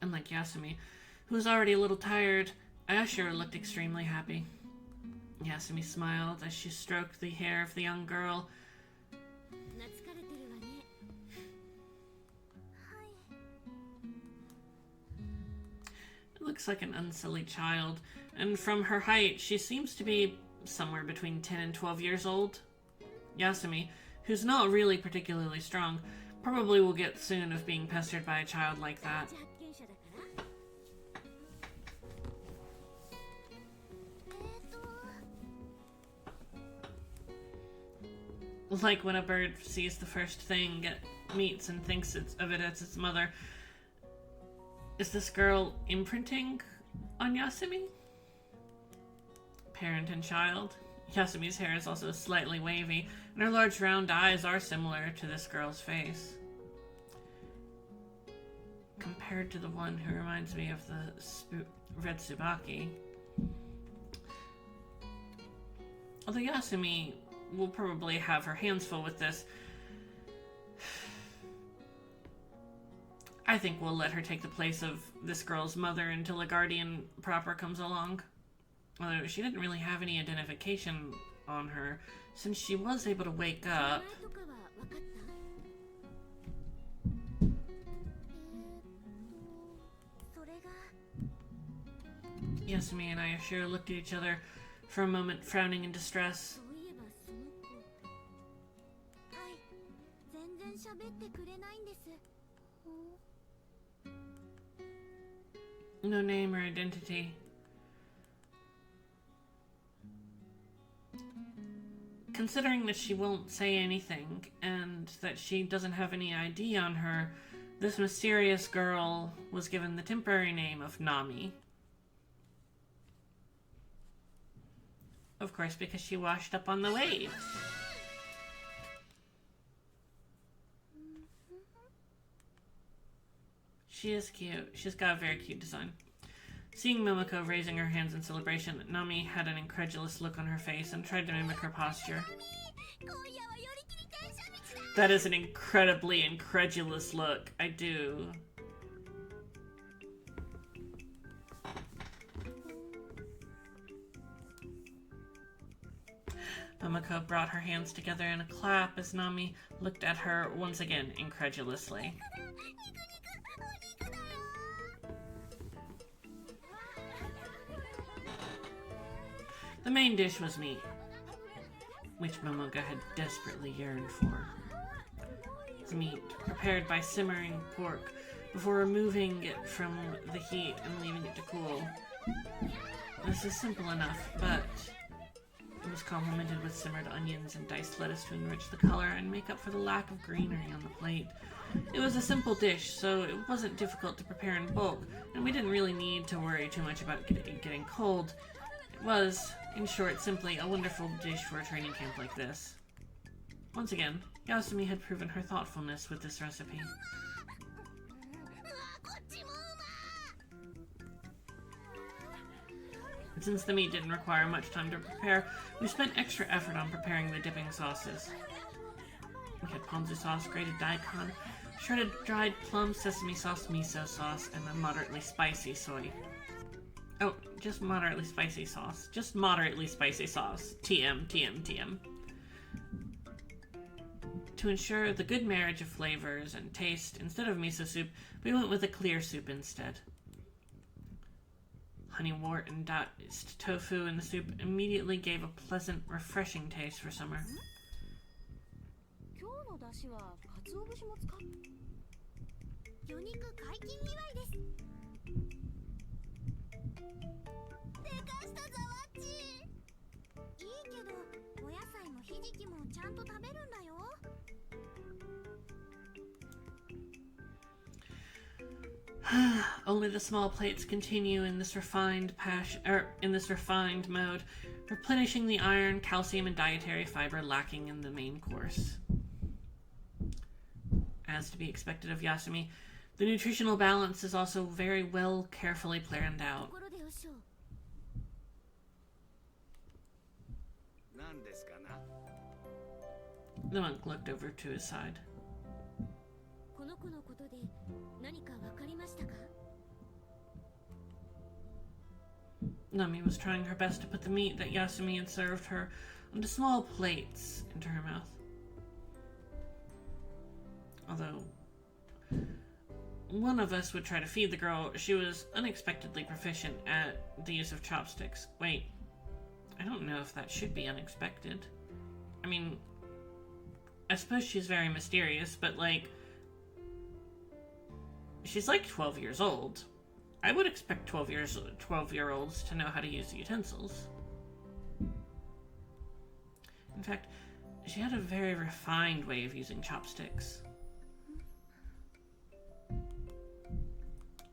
Unlike Yasumi, who was already a little tired, Aoi Shiro looked extremely happy. Yasumi smiled as she stroked the hair of the young girl. 懐かれてるわね。はい。 It looks like an unsilly child, and from her height, she seems to be somewhere between 10 and 12 years old. Yasumi, who's not really particularly strong, probably will get soon of being pestered by a child like that. 発見者だから。Like when a bird sees the first thing it meets and thinks of it as its mother. Is this girl imprinting on Yasumi? Parent and child. Yasumi's hair is also slightly wavy, and her large round eyes are similar to this girl's face. Compared to the one who reminds me of the red Tsubaki. Although Yasumi will probably have her hands full with this, I think we'll let her take the place of this girl's mother until a guardian proper comes along. Although she didn't really have any identification on her, since she was able to wake up. 名前とかは分かった？それが。 Yasumi and Aoi Shiro looked at each other for a moment, frowning in distress. そういえばその子。はい。全然喋ってくれないんです。 No name or identity. Considering that she won't say anything, and that she doesn't have any ID on her, this mysterious girl was given the temporary name of Nami. Of course, because she washed up on the waves. She is cute. She's got a very cute design. Seeing Momoko raising her hands in celebration, Nami had an incredulous look on her face and tried to mimic her posture. That is an incredibly incredulous look. I do. Momoko brought her hands together in a clap as Nami looked at her once again incredulously. The main dish was meat, which Momoko had desperately yearned for. cooked meat prepared by simmering pork before removing it from the heat and leaving it to cool. This is simple enough, but it was complemented with simmered onions and diced lettuce to enrich the color and make up for the lack of greenery on the plate. It was a simple dish, so it wasn't difficult to prepare in bulk, and we didn't really need to worry too much about getting cold. It was, in short, simply a wonderful dish for a training camp like this. Once again, Yasumi had proven her thoughtfulness with this recipe. Since the meat didn't require much time to prepare, we spent extra effort on preparing the dipping sauces. We had ponzu sauce, grated daikon, shredded dried plum, sesame sauce, miso sauce, and a moderately spicy soy. Oh, just moderately spicy sauce. Just moderately spicy sauce. TM, TM, TM. To ensure the good marriage of flavors and taste, instead of miso soup, we went with a clear soup instead. Honey wort and diced tofu in the soup immediately gave a pleasant, refreshing taste for summer. Only the small plates continue in this refined mode, replenishing the iron, calcium, and dietary fiber lacking in the main course. As to be expected of Yasumi, the nutritional balance is also very well carefully planned out. The monk looked over to his side. Nami was trying her best to put the meat that Yasumi had served her onto small plates into her mouth. Although one of us would try to feed the girl, she was unexpectedly proficient at the use of chopsticks. Wait, I don't know if that should be unexpected. I mean, I suppose she's very mysterious, but like, she's like 12 years old. I would expect 12-year-olds to know how to use the utensils. In fact, she had a very refined way of using chopsticks.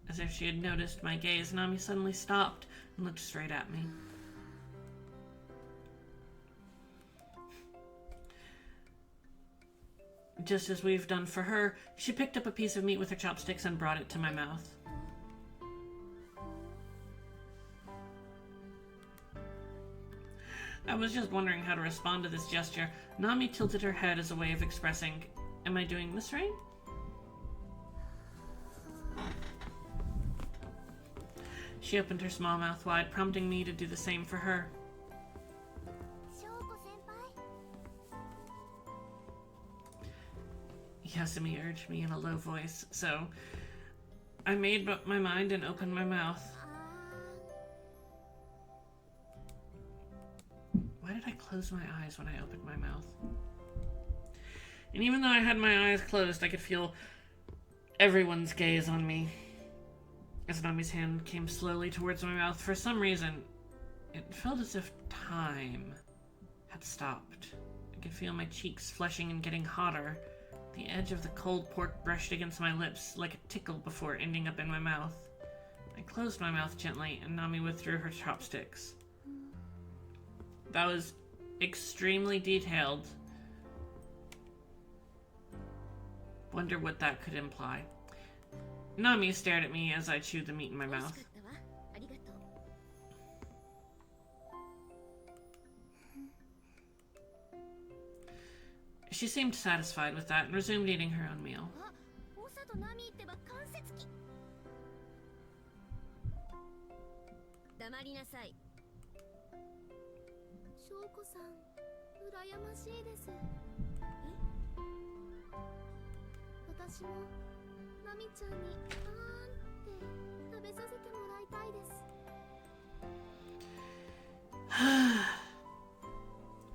As if she had noticed my gaze, Nami suddenly stopped and looked straight at me. Just as we've done for her, she picked up a piece of meat with her chopsticks and brought it to my mouth. I was just wondering how to respond to this gesture. Nami tilted her head as a way of expressing, "Am I doing this right?" She opened her small mouth wide, prompting me to do the same for her. Yasumi urged me in a low voice, so I made up my mind and opened my mouth. Why did I close my eyes when I opened my mouth? And even though I had my eyes closed, I could feel everyone's gaze on me. As Nami's hand came slowly towards my mouth, for some reason, it felt as if time had stopped. I could feel my cheeks flushing and getting hotter. The edge of the cold pork brushed against my lips like a tickle before ending up in my mouth. I closed my mouth gently, and Nami withdrew her chopsticks. That was extremely detailed. Wonder what that could imply. Nami stared at me as I chewed the meat in my mouth. She seemed satisfied with that and resumed eating her own meal.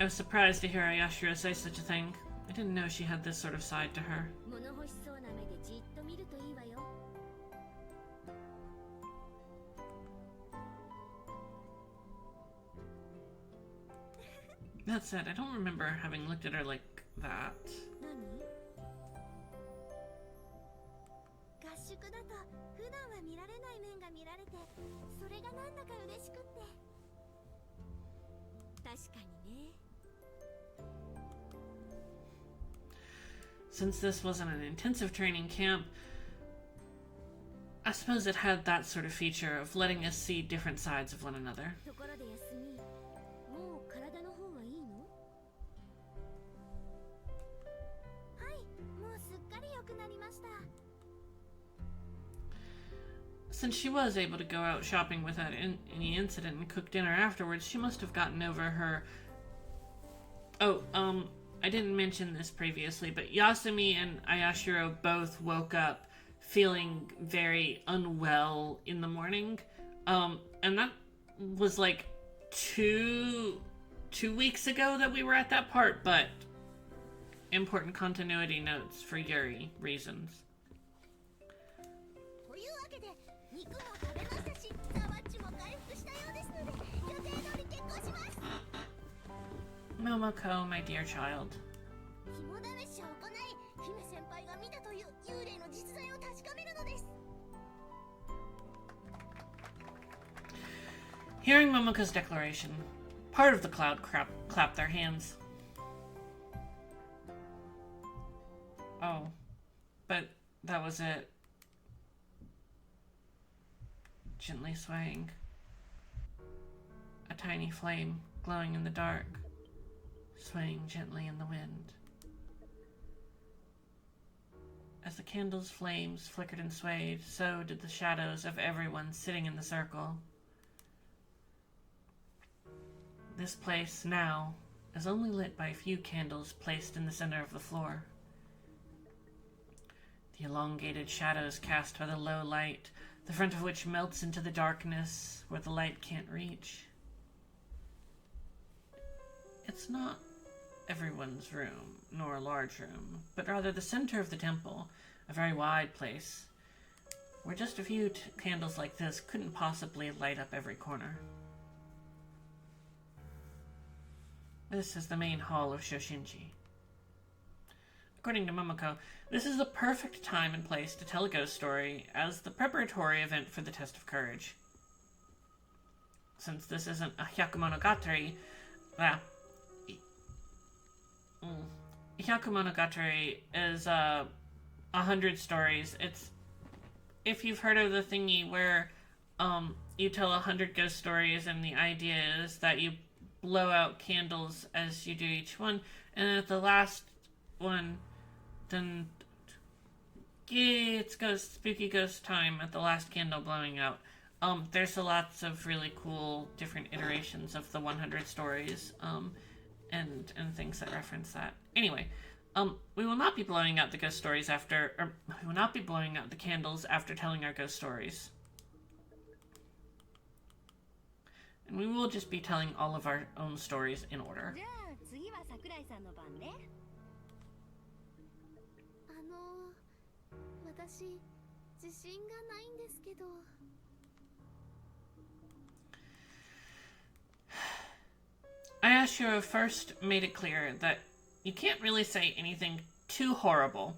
I was surprised to hear Aoi Shiro say such a thing. I didn't know she had this sort of side to her. よ。 That said, I don't remember having looked at her like that. 何？合宿だと普段は見られない面が見られて、それがなんだか嬉しくって。確かにね。 Since this wasn't an intensive training camp, I suppose it had that sort of feature of letting us see different sides of one another. ところで休み、もう体の方はいいの？はい、もうすっかり良くなりました。 Since she was able to go out shopping without any incident and cook dinner afterwards, she must have gotten over her... Oh, I didn't mention this previously, but Yasumi and Aoi Shiro both woke up feeling very unwell in the morning. And that was like two weeks ago that we were at that part, but important continuity notes for Yuri reasons. というわけで、肉も食べましたし、ザワッチも回復したようですので、予定通り結婚します。 Momoko, my dear child. 肝試しを行い、姫先輩が見たという幽霊の実在を確かめるのです。 Hearing Momoko's declaration, part of the cloud clapped their hands. Oh, but that was it. Gently swaying. A tiny flame glowing in the dark, swaying gently in the wind. As the candle's flames flickered and swayed, so did the shadows of everyone sitting in the circle. This place, now, is only lit by a few candles placed in the center of the floor. The elongated shadows cast by the low light, the front of which melts into the darkness where the light can't reach. It's not everyone's room, nor a large room, but rather the center of the temple, a very wide place, where just a few candles like this couldn't possibly light up every corner. This is the main hall of Shoshinji. According to Momoko, this is the perfect time and place to tell a ghost story as the preparatory event for the test of courage. Since this isn't a Hyakumonogatari, Hyakumonogatari is 100 stories. It's, if you've heard of the thingy where you tell 100 ghost stories and the idea is that you blow out candles as you do each one, and at the last one, then it's spooky ghost time at the last candle blowing out. There's lots of really cool different iterations of the 100 stories, and things that reference that. Anyway, we will not be blowing out the ghost stories we will not be blowing out the candles after telling our ghost stories. And we will just be telling all of our own stories in order. じゃあ次は桜井さんの番ね。私、自信がないんですけど。Aoi Shiro first made it clear that you can't really say anything too horrible.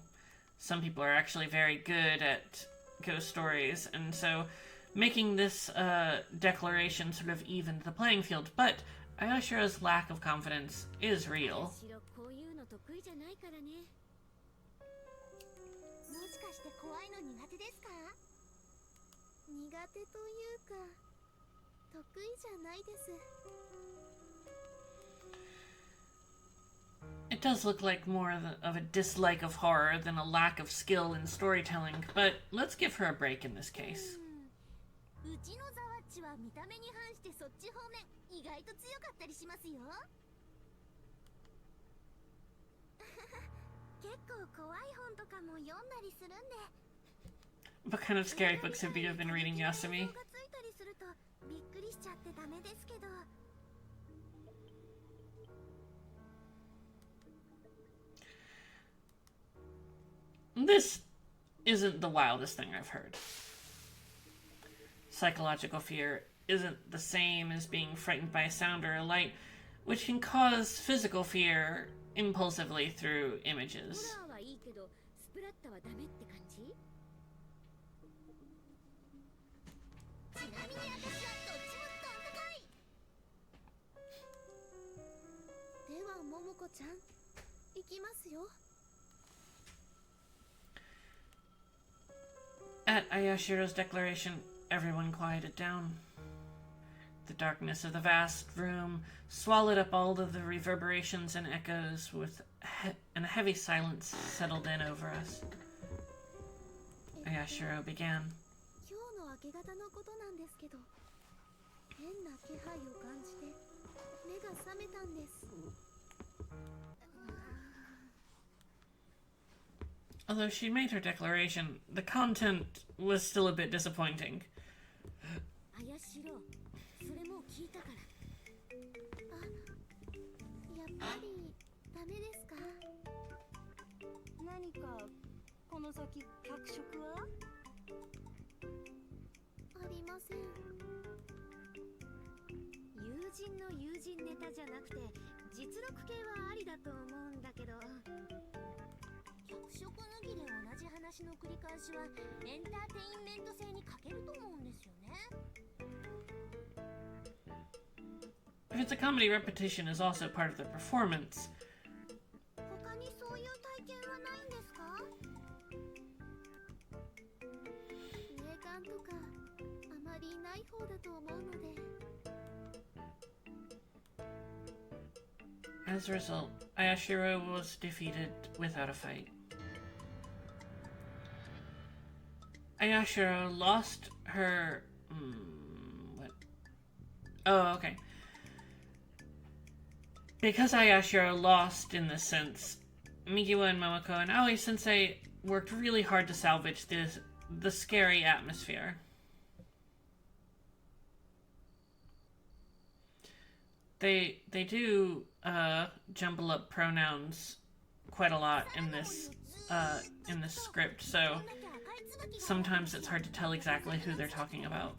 Some people are actually very good at ghost stories, and so making this declaration sort of evened the playing field, but Aoi Shiro's lack of confidence is real. こういうの得意じゃないからね。もしかして怖いの苦手ですか？苦手というか、得意じゃないです。 It does look like more of a dislike of horror than a lack of skill in storytelling, but let's give her a break in this case. うちのザワッチは見た目に反してそっち方面意外と強かったりしますよ。結構怖い本とかも読んだりするんで。 What kind of scary books have you been reading, Yasumi? がついたりするとびっくりしちゃってダメですけど。 This isn't the wildest thing I've heard. Psychological fear isn't the same as being frightened by a sound or a light, which can cause physical fear impulsively through ホ images. ラーはいいけどスプラッタはダメって感じ？ちなみに私はどっちもどん高い。では桃子ちゃん行きますよ。 At Ayashiro's declaration, everyone quieted down. The darkness of the vast room swallowed up all of the reverberations and echoes, and a heavy silence settled in over us. Ayashiro began. 今日の明け方のことなんですけど、変な気配を感じて目が覚めたんです。 Although she made her declaration, the content was still a bit disappointing. あやしろ、それもう聞いたから。あ、やっぱりダメですか？何かこの先脚色は？ありません。友人の友人ネタじゃなくて実力系はありだと思うんだけど、脚色脱ぎで同じ話の繰り返しはエンターテインメント性に欠けると思うんですよね。 If it's a comedy, repetition is also part of the performance. 他にそういう体験はないんですか？霊感とかあまりない方だと思うので。 As a result, Ayashiro was defeated without a fight. Ayashiro lost her... what? Oh, okay. Because Ayashiro lost in this sense, Mikiwa and Momoko and Aoi Sensei worked really hard to salvage the scary atmosphere. They do jumble up pronouns quite a lot in this script, so sometimes it's hard to tell exactly who they're talking about.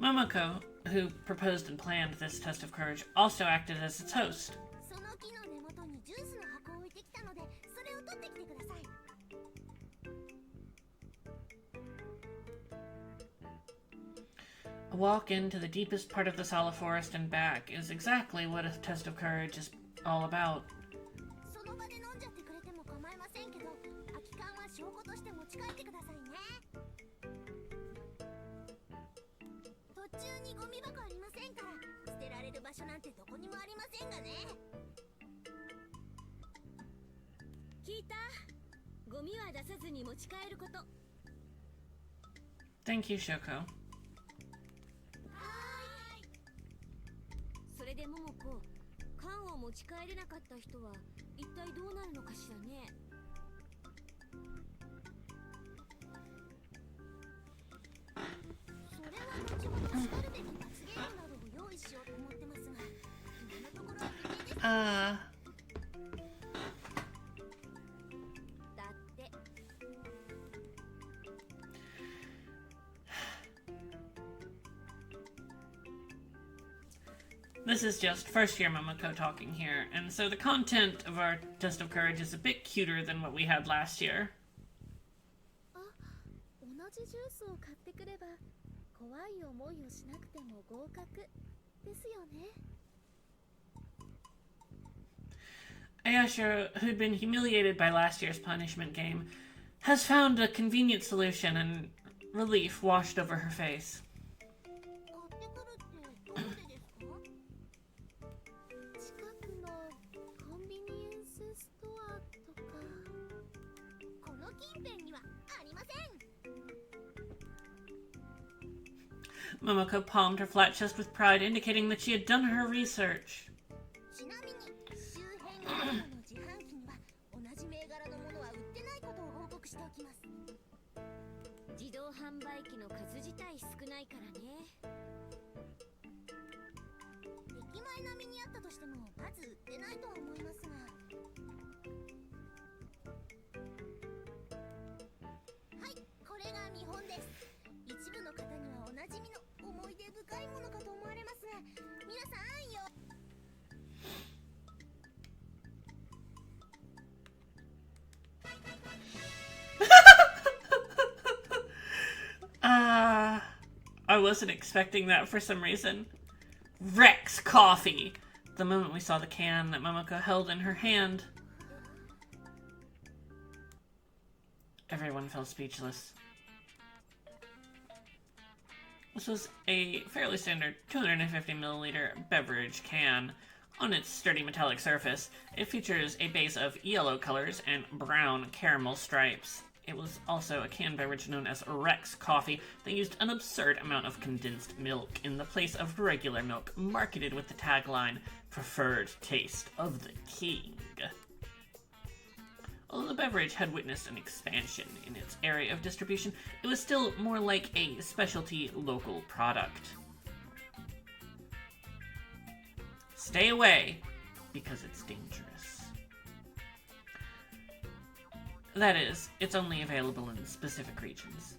Momoko, who proposed and planned this test of courage, also acted as its host. その木の根元にジュースの箱を置いてきたので、それを取ってきてください。 A walk into the deepest part of the Sala Forest and back is exactly what a test of courage is all about. その場で飲んじゃってくれても構いませんけど、空き缶は証拠として持ち帰ってくださいね。途中にゴミ箱ありませんから、捨てられる場所なんてどこにもありませんがね。聞いた？ゴミは出さずに持ち帰ること。 Thank you, Shoko. それで桃子、缶を持ち帰れなかった人は一体どうなるのかしらね。それは後ほどしかるべき罰ゲームなどを用意しようと思ってますが、今のところは未定です。だって。 This is just first-year Momoko talking here, and so the content of our test of courage is a bit cuter than what we had last year. あ、同じジュースを買ってくれば怖い思いをしなくても合格ですよね。 Ayashiro, who'd been humiliated by last year's punishment game, has found a convenient solution, and relief washed over her face. 買ってくるってどこでですか？近くのコンビニエンスストアとか。この近辺にはありません。 Momoko palmed her flat chest with pride, indicating that she had done her research. ちなみに周辺の自販機には同じ銘柄のものは売ってないことを報告しておきます。自動販販売機の数自体少ないからね。駅前並みにあったとしてもまず売ってないとは思いますが。はい、これが見本です。一部の方にはおなじみの思い出深いものかと思われますが、皆さんよ。I wasn't expecting that for some reason. Rex coffee! The moment we saw the can that Momoko held in her hand, everyone fell speechless. This was a fairly standard 250ml beverage can. On its sturdy metallic surface, it features a base of yellow colors and brown caramel stripes. It was also a canned beverage known as Rex coffee that used an absurd amount of condensed milk in the place of regular milk, marketed with the tagline, "Preferred taste of the king." Although the beverage had witnessed an expansion in its area of distribution, it was still more like a specialty local product. Stay away, because it's dangerous. That is, it's only available in specific regions.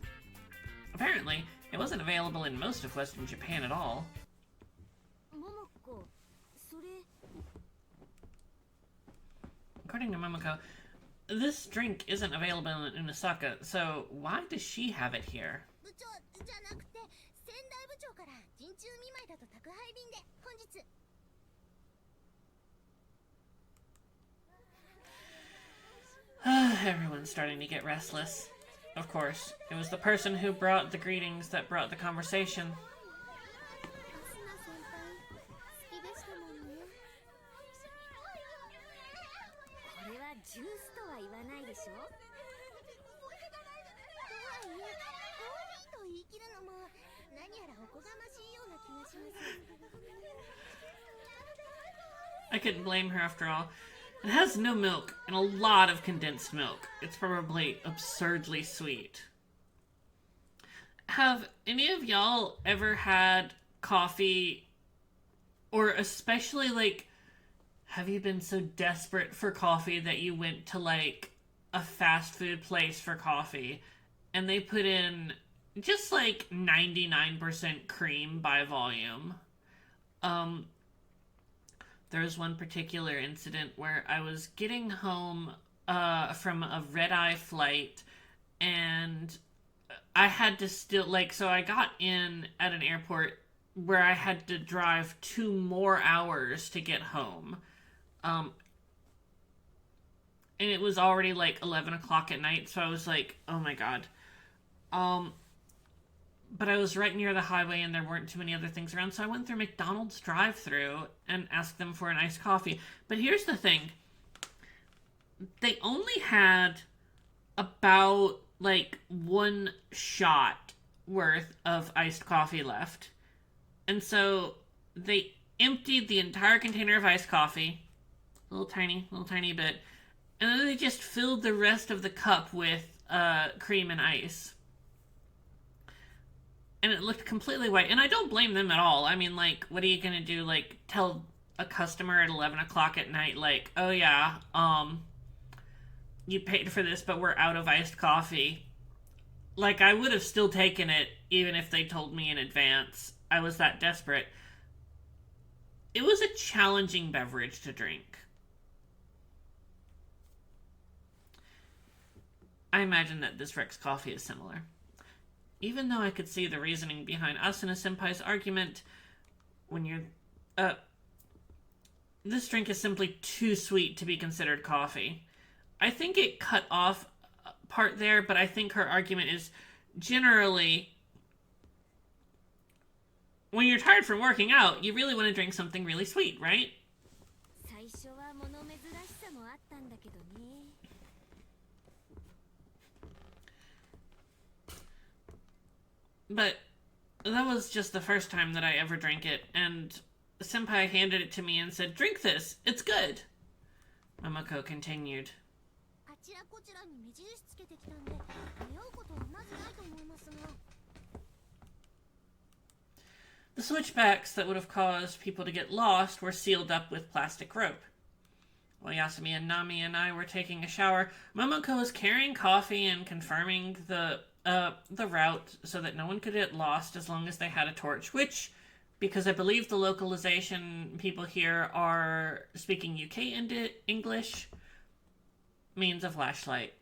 Apparently, it wasn't available in most of Western Japan at all. According to Momoko, this drink isn't available in Osaka, so why does she have it here? Everyone's starting to get restless. Of course, it was the person who brought the greetings that brought the conversation. I couldn't blame her after all. It has no milk and a lot of condensed milk. It's probably absurdly sweet. Have any of y'all ever had coffee, or especially like, have you been so desperate for coffee that you went to like a fast food place for coffee and they put in just like 99% cream by volume? There was one particular incident where I was getting home from a red-eye flight, and I had to still, like, so I got in at an airport where I had to drive 2 more hours to get home. And it was already, like, 11 o'clock at night, so I was like, oh my god. But I was right near the highway and there weren't too many other things around, so I went through McDonald's drive-thru and asked them for an iced coffee. But here's the thing. They only had about, like, 1 shot worth of iced coffee left. And so they emptied the entire container of iced coffee, little tiny bit, and then they just filled the rest of the cup with cream and ice. And it looked completely white. And I don't blame them at all. I mean, like, what are you gonna do? Like, tell a customer at 11 o'clock at night, like, oh yeah, you paid for this, but we're out of iced coffee. Like, I would have still taken it, even if they told me in advance. I was that desperate. It was a challenging beverage to drink. I imagine that this Rex coffee is similar. Even though I could see the reasoning behind Asuna-senpai's argument, when you're, this drink is simply too sweet to be considered coffee. I think it cut off part there, but I think her argument is generally, when you're tired from working out, you really want to drink something really sweet, right? But that was just the first time that I ever drank it, and Senpai handed it to me and said, "Drink this, it's good." Momoko continued. ちらこちらに目印つけてきたんで迷うことはまずないと思いますが。 The switchbacks that would have caused people to get lost were sealed up with plastic rope. While Yasumi and Nami and I were taking a shower, Momoko was carrying coffee and confirming the route so that no one could get lost as long as they had a torch, which, because I believe the localization people here are speaking UK English, means a flashlight.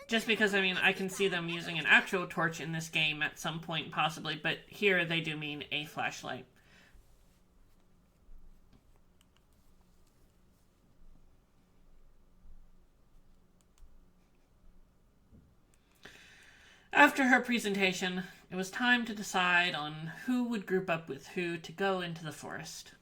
Just because, I mean, I can see them using an actual torch in this game at some point, possibly, but here they do mean a flashlight. After her presentation, it was time to decide on who would group up with who to go into the forest.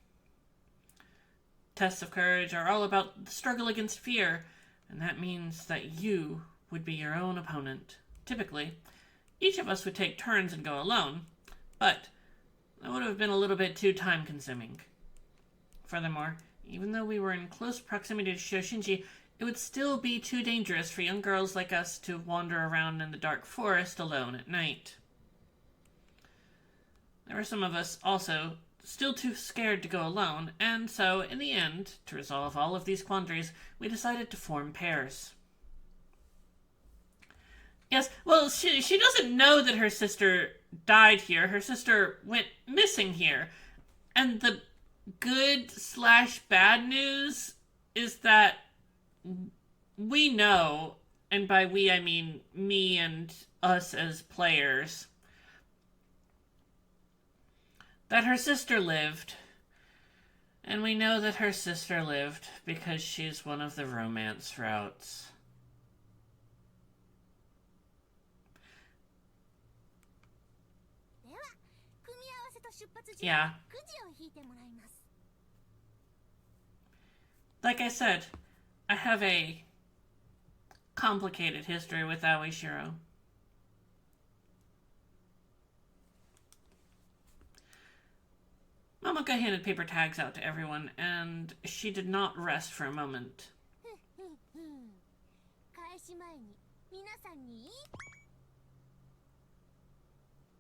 Tests of courage are all about the struggle against fear, and that means that you would be your own opponent. Typically, each of us would take turns and go alone, but that would have been a little bit too time-consuming. Furthermore, even though we were in close proximity to Shoshinji, it would still be too dangerous for young girls like us to wander around in the dark forest alone at night. There were some of us also still too scared to go alone, and so, in the end, to resolve all of these quandaries, we decided to form pairs. Yes, well, she doesn't know that her sister died here. Her sister went missing here. And the good/bad news is that we know, and by we I mean me and us as players, that her sister lived. And we know that her sister lived because she's one of the romance routes. Yeah. Like I said, I have a complicated history with Aoi Shiro. Momoko handed paper tags out to everyone, and she did not rest for a moment.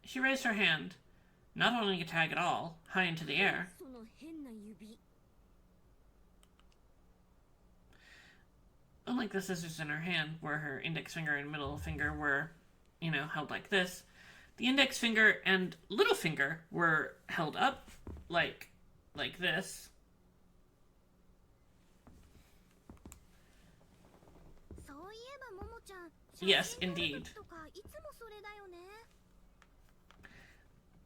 She raised her hand, not holding a tag at all, high into the air. Unlike the scissors in her hand, where her index finger and middle finger were, held like this, the index finger and little finger were held up like this. Yes, indeed.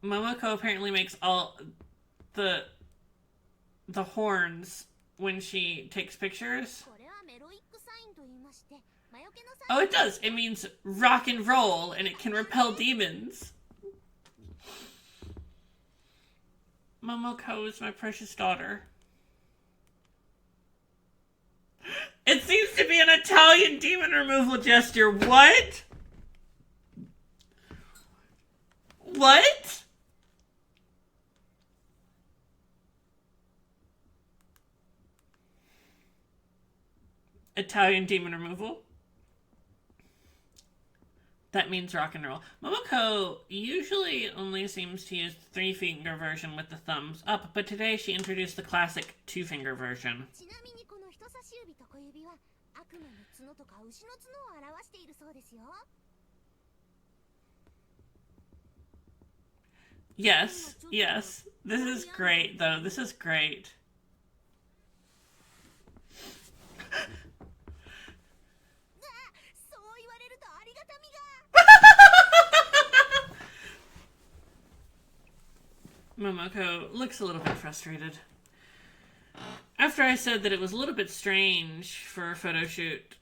Momoko apparently makes all the horns when she takes pictures. Oh, it does. It means rock and roll, and it can repel demons. Momoko is my precious daughter. It seems to be an Italian demon removal gesture. What? What? Italian demon removal? That means rock and roll. Momoko usually only seems to use the 3-finger version with the thumbs up, but today she introduced the classic 2-finger version. Yes, yes. This is great, though. This is great. Momoko looks a little bit frustrated. After I said that it was a little bit strange for a photo shoot...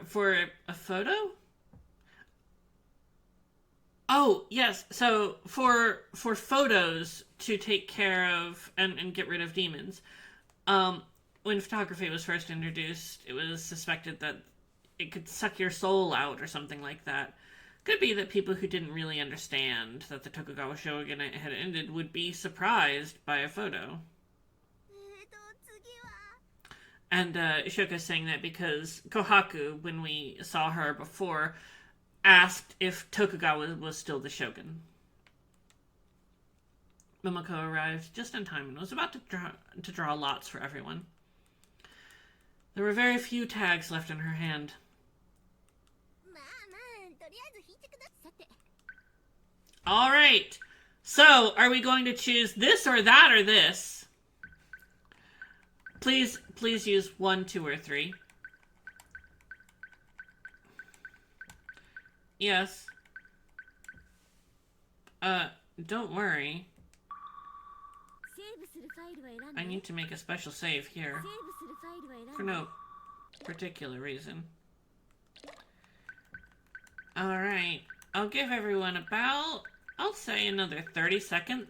for a photo? Oh, yes. So, for photos to take care of and get rid of demons, when photography was first introduced, it was suspected that it could suck your soul out or something like that. Could be that people who didn't really understand that the Tokugawa shogunate had ended would be surprised by a photo. 次は And Ishoka's saying that because Kohaku, when we saw her before, asked if Tokugawa was still the shogun. Momoko arrived just in time and was about to draw lots for everyone. There were very few tags left in her hand. まあまあとりあえず引いてくださて All right. So, are we going to choose this or that or this? Please use 1, 2, or 3. Yes. Don't worry. セーブするファイルは選んで I need to make a special save セ here ーブするファイルは選んで for no particular reason. All right. I'll give everyone about, I'll say another 30 seconds.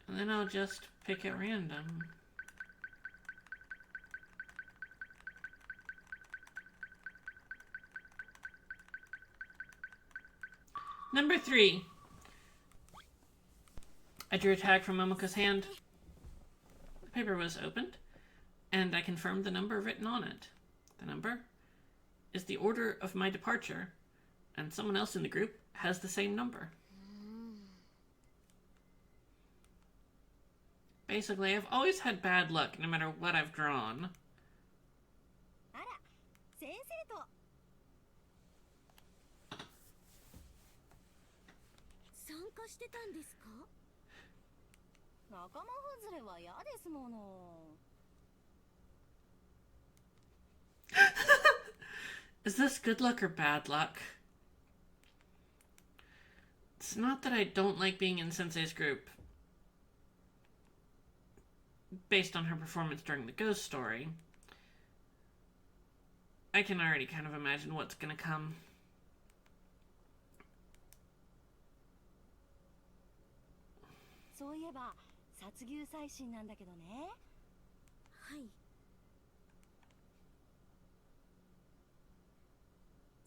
And then I'll just pick at random. Number 3. I drew a tag from Momoko's hand. The paper was opened, and I confirmed the number written on it. The number is the order of my departure, and someone else in the group has the same number. Basically, I've always had bad luck no matter what I've drawn. あら先生と参加してたんですか仲間外れは嫌ですもの Is this good luck or bad luck? It's not that I don't like being in Sensei's group. Based on her performance during the ghost story, I can already kind of imagine what's gonna come. そういえば殺牛祭神なんだけどねはい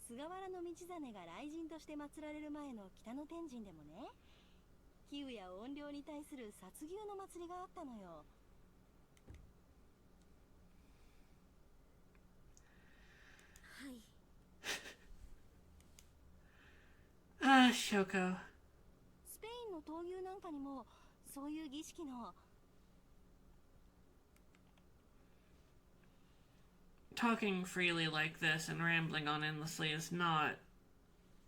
菅原道真が雷神として祀られる前の北の天神でもね比喩や怨霊に対する殺牛の祭りがあったのよ Ah, Shoko. スペインの闘牛なんかにもそういう儀式の Talking freely like this and rambling on endlessly is not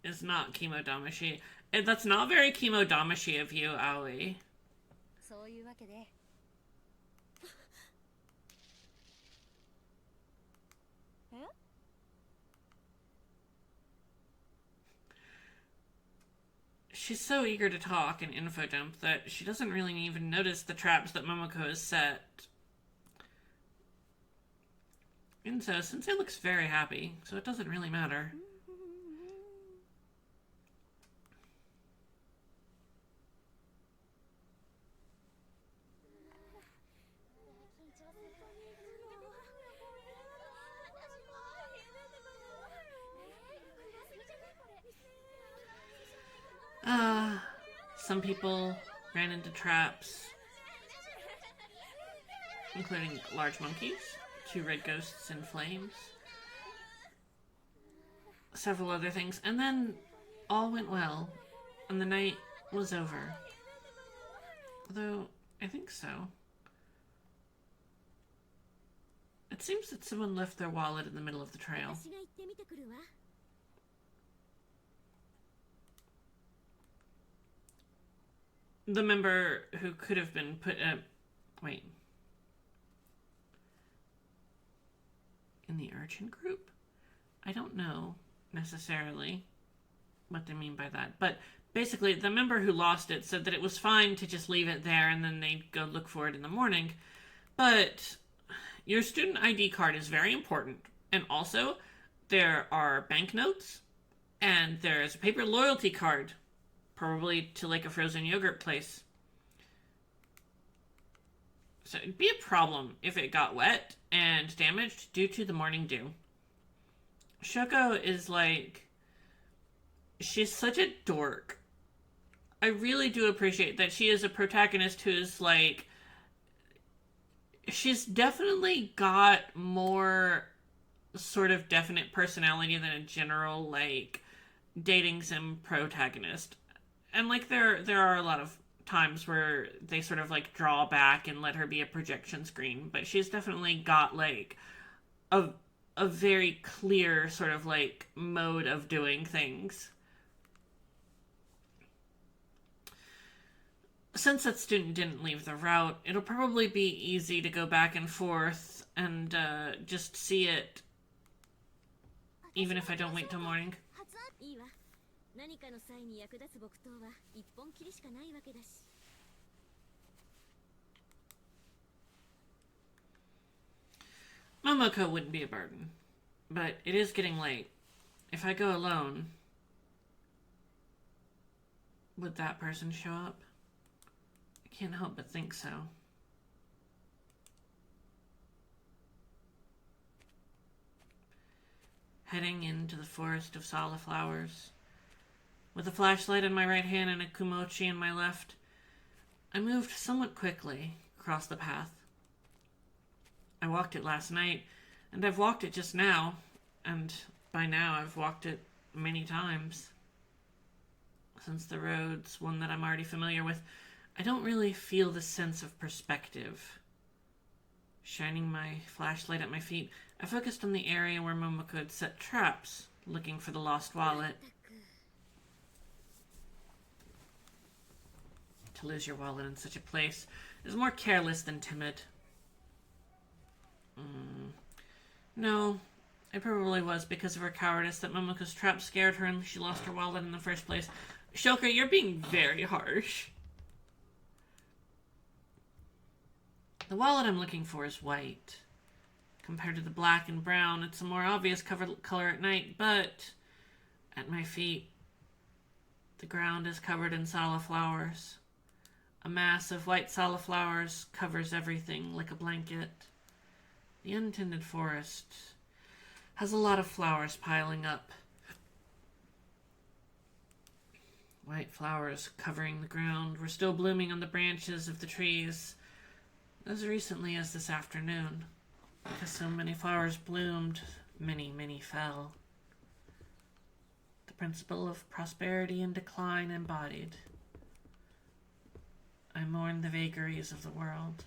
Kimodamashi. That's not very Kimodamashi of you, Aoi. そういうわけでえ She's so eager to talk and info dump that she doesn't really even notice the traps that Momoko has set. And so, Sensei looks very happy, so it doesn't really matter. Some people ran into traps, including large monkeys, 2 red ghosts in flames, several other things, and then all went well, and the night was over. Although, I think so. It seems that someone left their wallet in the middle of the trail. 私が行ってみてくるわ The member who could have been put wait. In the urchin group? I don't know necessarily what they mean by that. But basically, the member who lost it said that it was fine to just leave it there and then they'd go look for it in the morning. But your student ID card is very important. And also, there are banknotes and there's a paper loyalty card. Probably to like a frozen yogurt place. So it'd be a problem if it got wet and damaged due to the morning dew. Shoko is like... she's such a dork. I really do appreciate that she is a protagonist who is like... she's definitely got more sort of definite personality than a general, like, dating sim protagonist. And, like, there are a lot of times where they sort of, like, draw back and let her be a projection screen. But she's definitely got, like, a very clear sort of, like, mode of doing things. Since that student didn't leave the route, it'll probably be easy to go back and forth and just see it, even if I don't wait till morning. いいわ。何かの際に役立つ木刀は一本きりしかないわけだし。Momoko wouldn't be a burden, but it is getting late. If I go alone, would that person show up? I can't help but think so. Heading into the forest of salaflowers. With a flashlight in my right hand and a kumochi in my left, I moved somewhat quickly across the path. I walked it last night, and I've walked it just now, and by now I've walked it many times. Since the road's one that I'm already familiar with, I don't really feel the sense of perspective. Shining my flashlight at my feet, I focused on the area where Momoko had set traps, looking for the lost wallet. To lose your wallet in such a place is more careless than timid. No, it probably was because of her cowardice that Momoko's trap scared her and she lost her wallet in the first place. Shoka, you're being very harsh. The wallet I'm looking for is white. Compared to the black and brown, it's a more obvious color at night, but at my feet, the ground is covered in salaflowers. A mass of white salaflowers covers everything like a blanket. The untended forest has a lot of flowers piling up. White flowers covering the ground were still blooming on the branches of the trees as recently as this afternoon. Because so many flowers bloomed, many fell. The principle of prosperity and decline embodied. I mourned the vagaries of the world.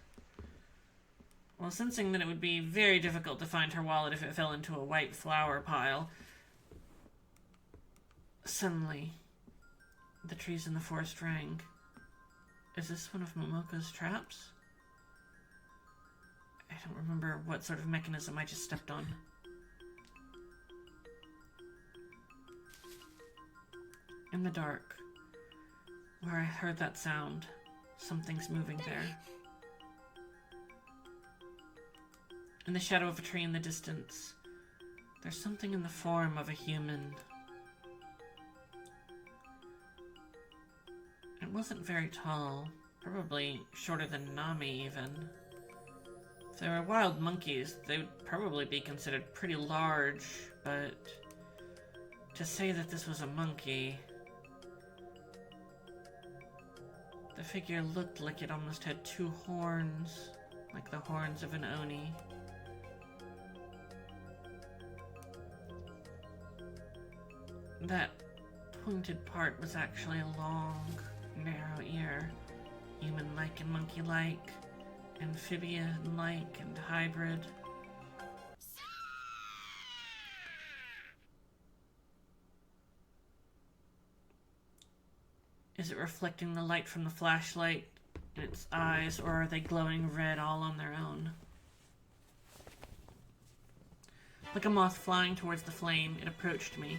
While sensing that it would be very difficult to find her wallet if it fell into a white flower pile, suddenly, the trees in the forest rang. Is this one of Momoko's traps? I don't remember what sort of mechanism I just stepped on. In the dark, where I heard that sound, something's moving there. In the shadow of a tree in the distance, there's something in the form of a human. It wasn't very tall, probably shorter than Nami even. If they were wild monkeys, they would probably be considered pretty large, but to say that this was a monkey... The figure looked like it almost had two horns, like the horns of an oni. That pointed part was actually a long, narrow ear, human-like and monkey-like, amphibian-like and hybrid. Is it reflecting the light from the flashlight in its eyes, or are they glowing red all on their own? Like a moth flying towards the flame, it approached me.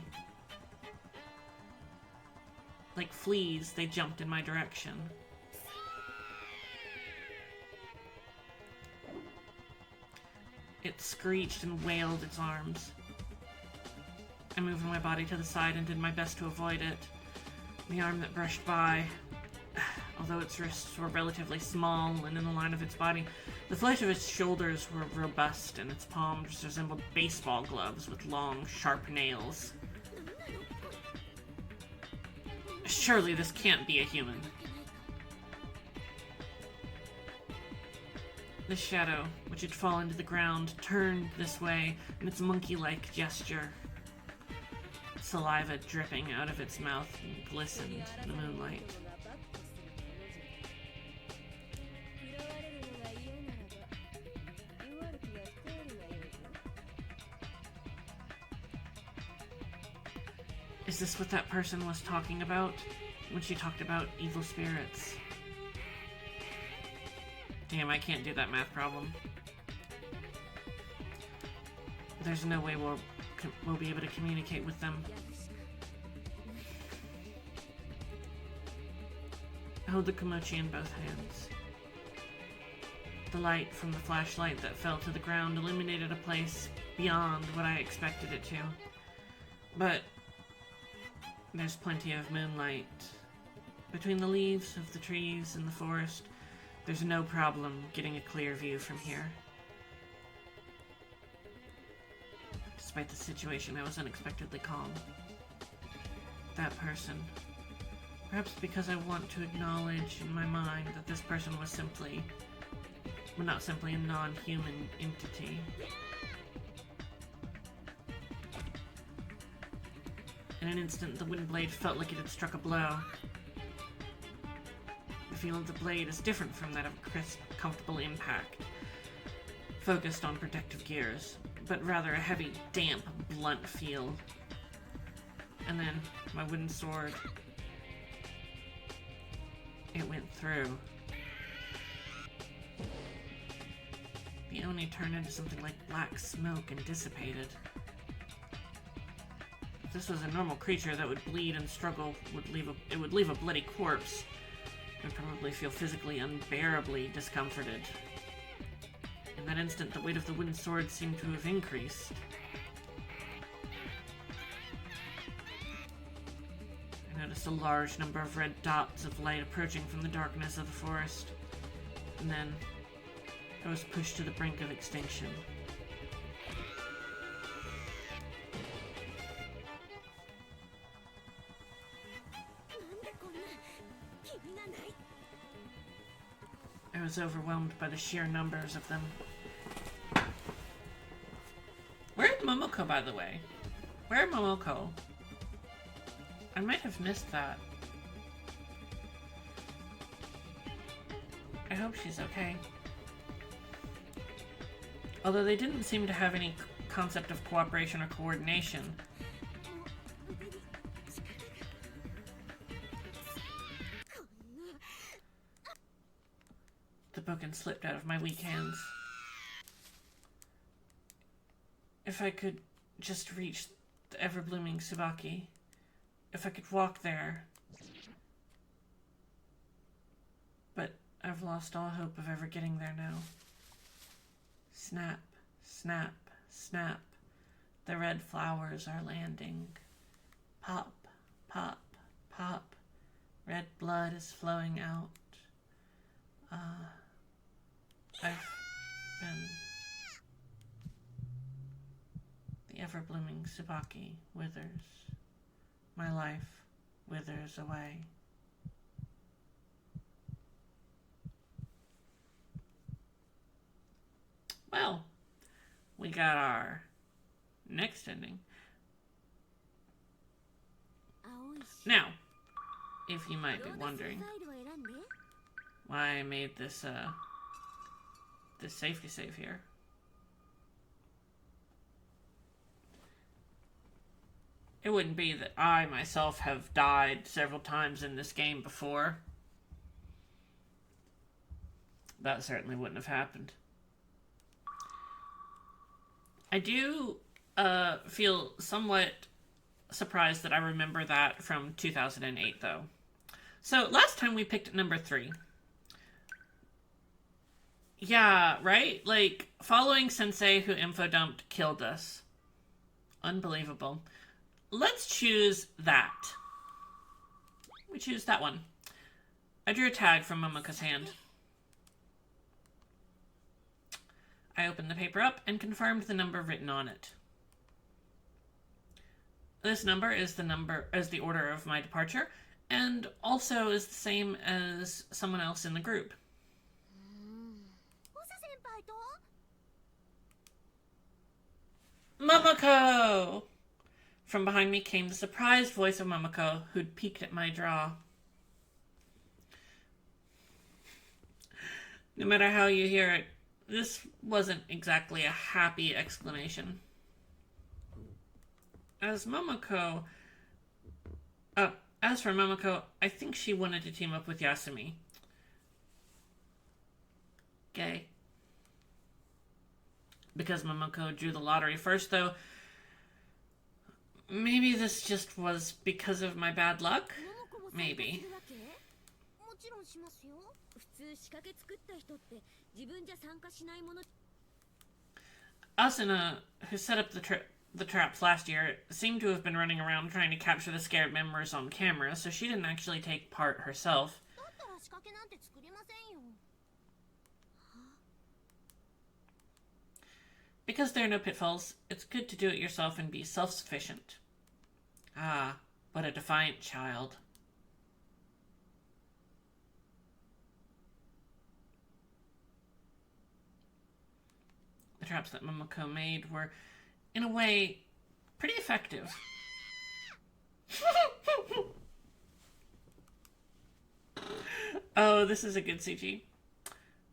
Like fleas, they jumped in my direction. It screeched and wailed its arms. I moved my body to the side and did my best to avoid it. The arm that brushed by Although its wrists were relatively small and in the line of its body, the flesh of its shoulders were robust, and its palms resembled baseball gloves with long, sharp nails. Surely this can't be a human. The shadow, which had fallen to the ground, turned this way in its monkey-like gesture. Saliva dripping out of its mouth and glistened in the moonlight. Is this what that person was talking about when she talked about evil spirits? Damn, I can't do that math problem. There's no way we'll be able to communicate with them. I hold the Komochi in both hands. The light from the flashlight that fell to the ground illuminated a place beyond what I expected it to. But there's plenty of moonlight. Between the leaves of the trees and the forest, there's no problem getting a clear view from here. Despite the situation, I was unexpectedly calm. That person. Perhaps because I want to acknowledge in my mind that this person was simply, well, not simply a non-human entity. In an instant, the wooden blade felt like it had struck a blow. The feel of the blade is different from that of a crisp, comfortable impact, focused on protective gears, but rather a heavy, damp, blunt feel. And then, my wooden sword, it went through. The Oni turned into something like black smoke and dissipated. If this was a normal creature that would bleed and struggle, it would leave a bloody corpse. I'd probably feel physically unbearably discomforted. In that instant, the weight of the wooden sword seemed to have increased. I noticed a large number of red dots of light approaching from the darkness of the forest, and then I was pushed to the brink of extinction. I was overwhelmed by the sheer numbers of them. Where's Momoko, by the way? Where's Momoko? I might have missed that. I hope she's okay. Although they didn't seem to have any concept of cooperation or coordination. The bookend slipped out of my weak hands. If I could just reach the ever-blooming Tsubaki. If I could walk there. But I've lost all hope of ever getting there now. Snap, snap, snap. The red flowers are landing. Pop, pop, pop. Red blood is flowing out. I've been... The ever-blooming Tsubaki withers. My life withers away. Well, we got our next ending. Now, if you might be wondering why I made this this safety save here. It wouldn't be that I myself have died several times in this game before. That certainly wouldn't have happened. I do feel somewhat surprised that I remember that from 2008, though. So, last time we picked number 3. Yeah, right? Like, following Sensei who info-dumped killed us. Unbelievable. Let's choose that. We choose that one. I drew a tag from Momoko's hand. I opened the paper up and confirmed the number written on it. This number is the order of my departure, and also is the same as someone else in the group. Momoko! From behind me came the surprised voice of Momoko, who'd peeked at my draw. No matter how you hear it, this wasn't exactly a happy exclamation. As for Momoko, I think she wanted to team up with Yasumi. Gay. Because Momoko drew the lottery first, though, maybe this just was because of my bad luck? Maybe. Asuna, who set up the traps last year, seemed to have been running around trying to capture the scared members on camera, so she didn't actually take part herself. Because there are no pitfalls, it's good to do it yourself and be self-sufficient. Ah, what a defiant child. The traps that Momoko made were, in a way, pretty effective. Oh, this is a good CG.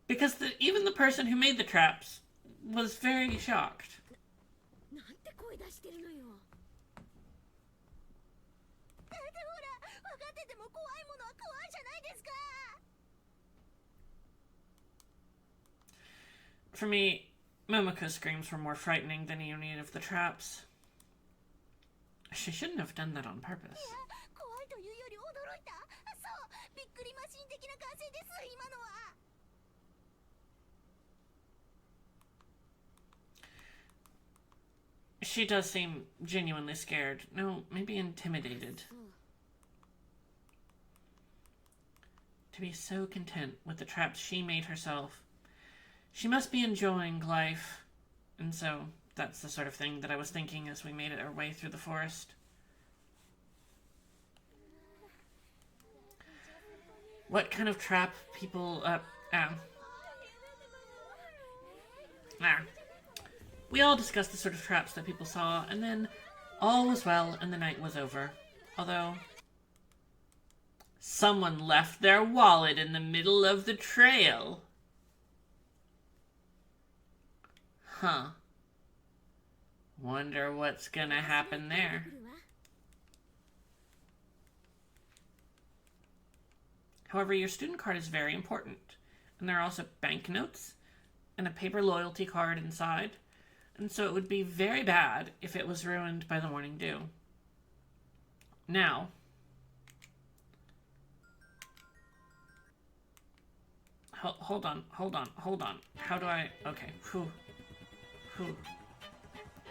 Because even the person who made the traps was very shocked. For me, Momoko's screams were more frightening than any of the traps. She shouldn't have done that on purpose. She does seem genuinely scared. No, maybe intimidated. To be so content with the traps she made herself. She must be enjoying life. And so, that's the sort of thing that I was thinking as we made our way through the forest. What kind of trap people, We all discussed the sort of traps that people saw, and then all was well and the night was over. Although, someone left their wallet in the middle of the trail. Huh. Wonder what's gonna happen there. However, your student card is very important. And there are also banknotes and a paper loyalty card inside. And so it would be very bad if it was ruined by the morning dew. Now, hold on. How do I... Okay, whew.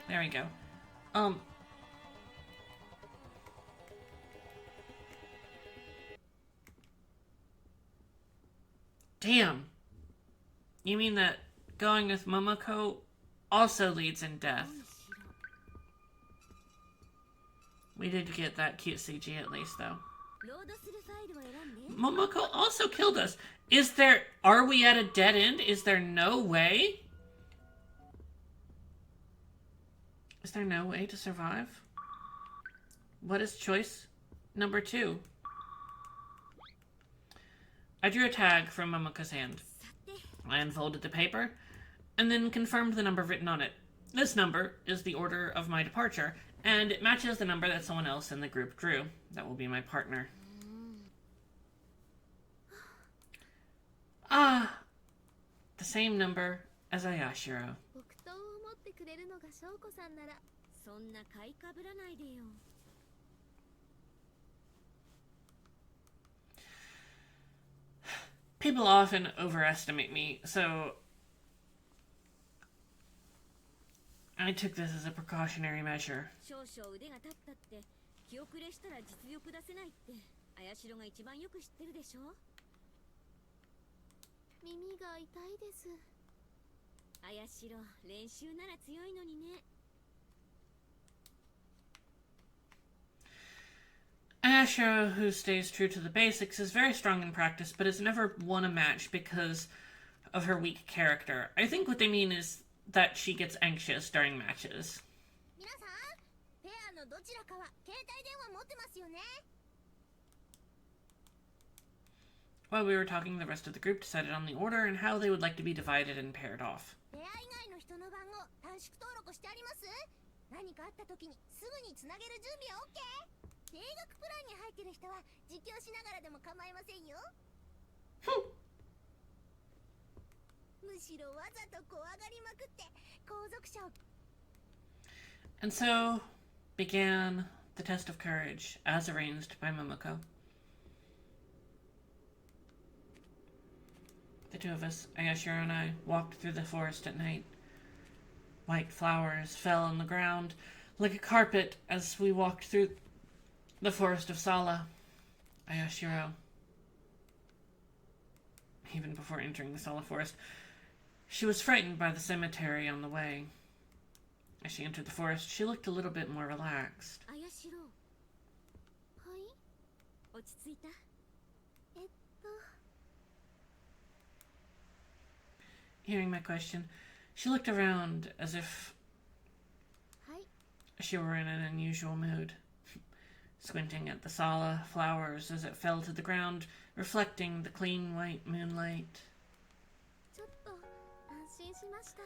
There we go. Damn. You mean that going with Momoko also leads in death? We did get that cute CG at least, though. Momoko also killed us. Are we at a dead end? Is there no way? Is there no way to survive? What is choice number 2? I drew a tag from Momoko's hand. I unfolded the paper, and then confirmed the number written on it. This number is the order of my departure, and it matches the number that someone else in the group drew. That will be my partner. Ah! The same number as Aoi Shiro. People often overestimate me, so I took this as a precautionary measure. 耳が痛いです。あやしろ、練習なら強いのにね。Aoi Shiro, who stays true to the basics, is very strong in practice, but has never won a match because of her weak character. I think what they mean is that she gets anxious during matches. 皆さん、ペアのどちらかは携帯電話持ってますよね。 While we were talking, the rest of the group decided on the order and how they would like to be divided and paired off. ペア以外の人の番号短縮登録してあります？何かあった時にすぐにつなげる準備は OK？ 定額プランに入ってる人は実況しながらでも構いませんよ。むしろわざと怖がりまくって後続車を。 And so began the test of courage, as arranged by Momoko. The two of us, Aoi Shiro and I, walked through the forest at night. White flowers fell on the ground like a carpet as we walked through the forest of Sala. Aoi Shiro, even before entering the Sala forest, she was frightened by the cemetery on the way. As she entered the forest, she looked a little bit more relaxed. あやしろ。はい。落ち着いた。Hearing my question, she looked around as if はい。 she were in an unusual mood, squinting at the Sala flowers as it fell to the ground, reflecting the clean white moonlight. ちょっと安心しました。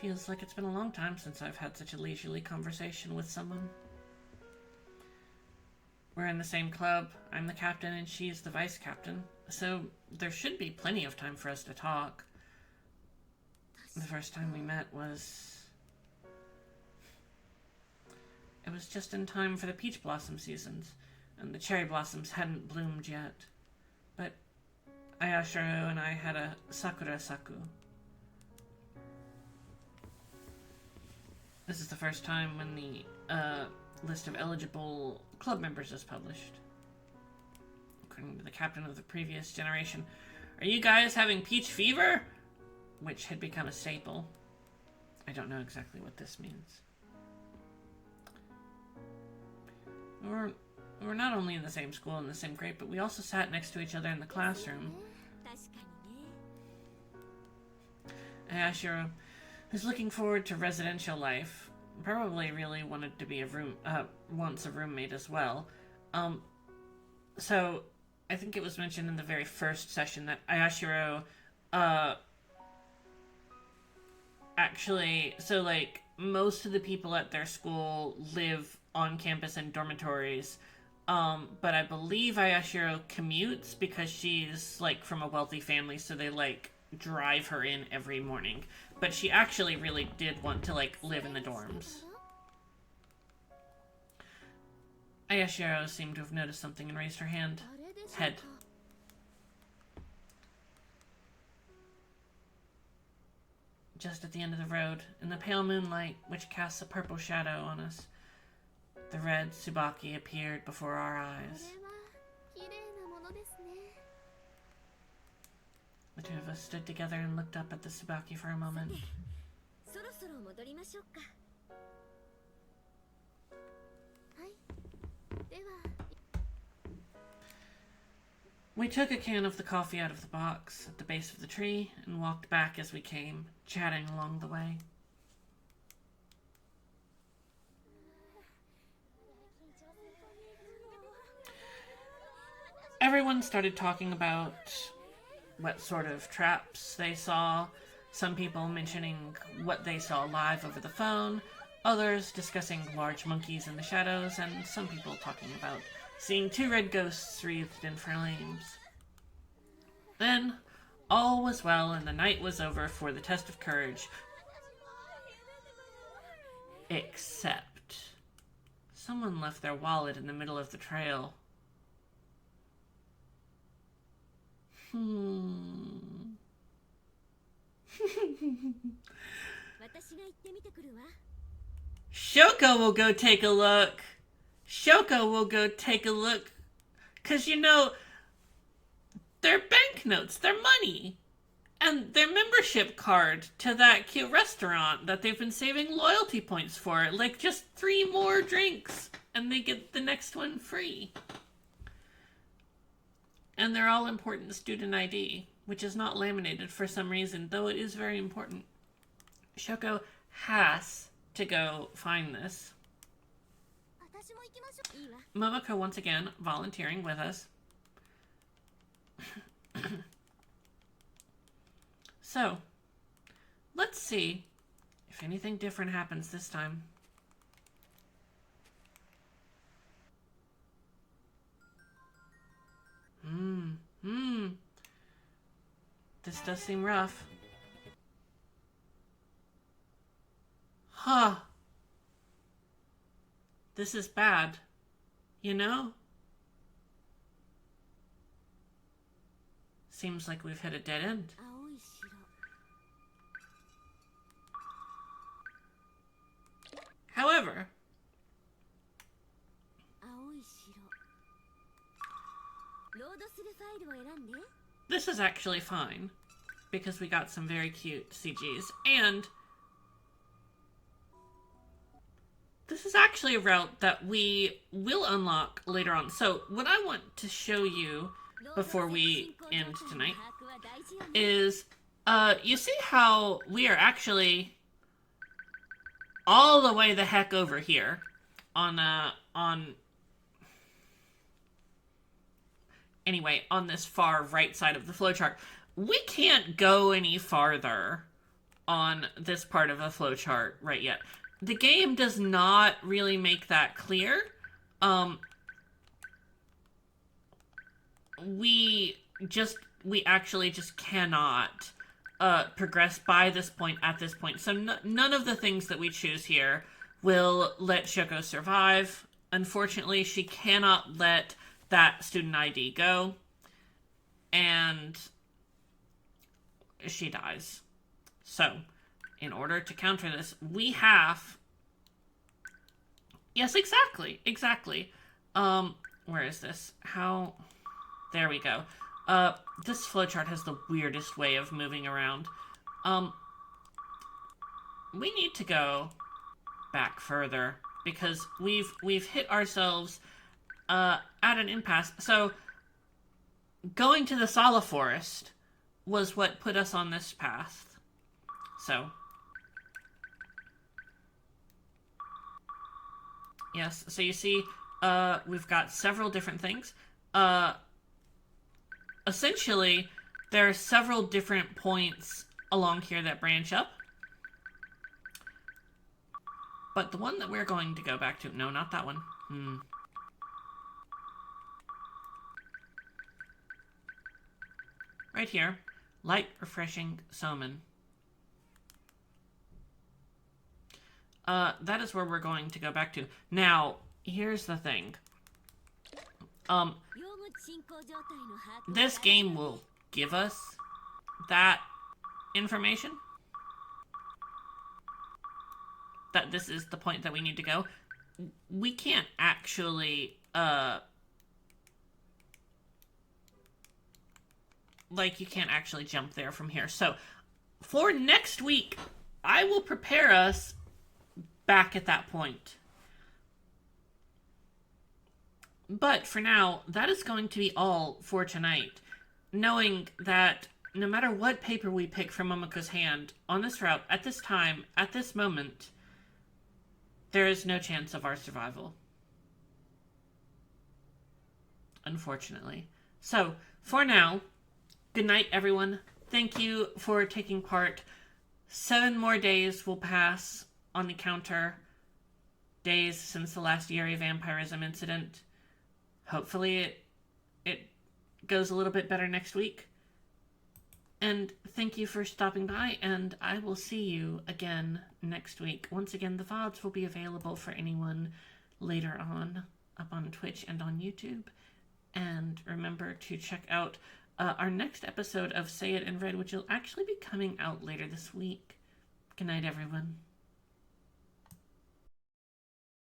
Feels like it's been a long time since I've had such a leisurely conversation with someone. We're in the same club. I'm the captain and she's the vice captain, so there should be plenty of time for us to talk. The first time we met was... It was just in time for the peach blossom seasons, and the cherry blossoms hadn't bloomed yet. But Aoi Shiro and I had a sakura saku. This is the first time when the list of eligible club members is published. According to the captain of the previous generation, are you guys having peach fever? Which had become a staple. I don't know exactly what this means. We're not only in the same school and the same grade, but we also sat next to each other in the classroom. 確かにね。 Aoi Shiro, who's looking forward to residential life, probably really wanted to be wants a roommate as well. So I think it was mentioned in the very first session that Aoi Shiro, actually, so like most of the people at their school live on campus in dormitories. But I believe Aoi Shiro commutes because she's like from a wealthy family, so they like drive her in every morning. But she actually really did want to like live in the dorms. Aoi Shiro seemed to have noticed something and raised her head. Just at the end of the road, in the pale moonlight, which casts a purple shadow on us, the red Tsubaki appeared before our eyes. これは綺麗なものですね。 The two of us stood together and looked up at the Tsubaki for a moment. そろそろ戻りましょうか。はい。では。 We took a can of the coffee out of the box at the base of the tree and walked back as we came, chatting along the way. Everyone started talking about what sort of traps they saw, some people mentioning what they saw live over the phone, others discussing large monkeys in the shadows, and some people talking about seeing two red ghosts wreathed in flames. Then, all was well and the night was over for the test of courage. Except, someone left their wallet in the middle of the trail. 私が行ってみてくるわ。 Shoko will go take a look. Shoko will go take a look. Because, you know, their banknotes, their money, and their membership card to that cute restaurant that they've been saving loyalty points for. Like, just 3 more drinks, and they get the next one free. And they're all important student ID, which is not laminated for some reason, though it is very important. Shoko has to go find this. Momoko once again volunteering with us. So, let's see if anything different happens this time. This does seem rough. Huh. This is bad. You know? Seems like we've hit a dead end. Aoi Shiro. However, Aoi Shiro. ロードするファイルを選んで。 this is actually fine because we got some very cute CGs, and this is actually a route that we will unlock later on. So what I want to show you before we end tonight is, you see how we are actually all the way the heck over here on this far right side of the flowchart. We can't go any farther on this part of the flowchart right yet. The game does not really make that clear. We actually just cannot progress by this point at this point. So none of the things that we choose here will let Shoko survive. Unfortunately, she cannot let that student ID go, and she dies. So, in order to counter this, we have... Yes, exactly. Where is this? How... There we go. This flowchart has the weirdest way of moving around. We need to go back further, because we've hit ourselves at an impasse. So, going to the Sala Forest was what put us on this path. So, yes, so you see, we've got several different things. Essentially, there are several different points along here that branch up. But the one that we're going to go back to... No, not that one. Right here. Light, refreshing salmon. That is where we're going to go back to. Now, here's the thing. This game will give us that information. That this is the point that we need to go. We can't actually, you can't actually jump there from here. So, for next week, I will prepare us back at that point. But for now, that is going to be all for tonight. Knowing that no matter what paper we pick from Momoko's hand on this route, at this time, at this moment, there is no chance of our survival. Unfortunately. So, for now, good night, everyone. Thank you for taking part. 7 more days will pass on the counter. Days since the last eerily vampirism incident. Hopefully it goes a little bit better next week. And thank you for stopping by, and I will see you again next week. Once again, the VODs will be available for anyone later on up on Twitch and on YouTube. And remember to check out our next episode of Say It in Red, which will actually be coming out later this week. Good night, everyone.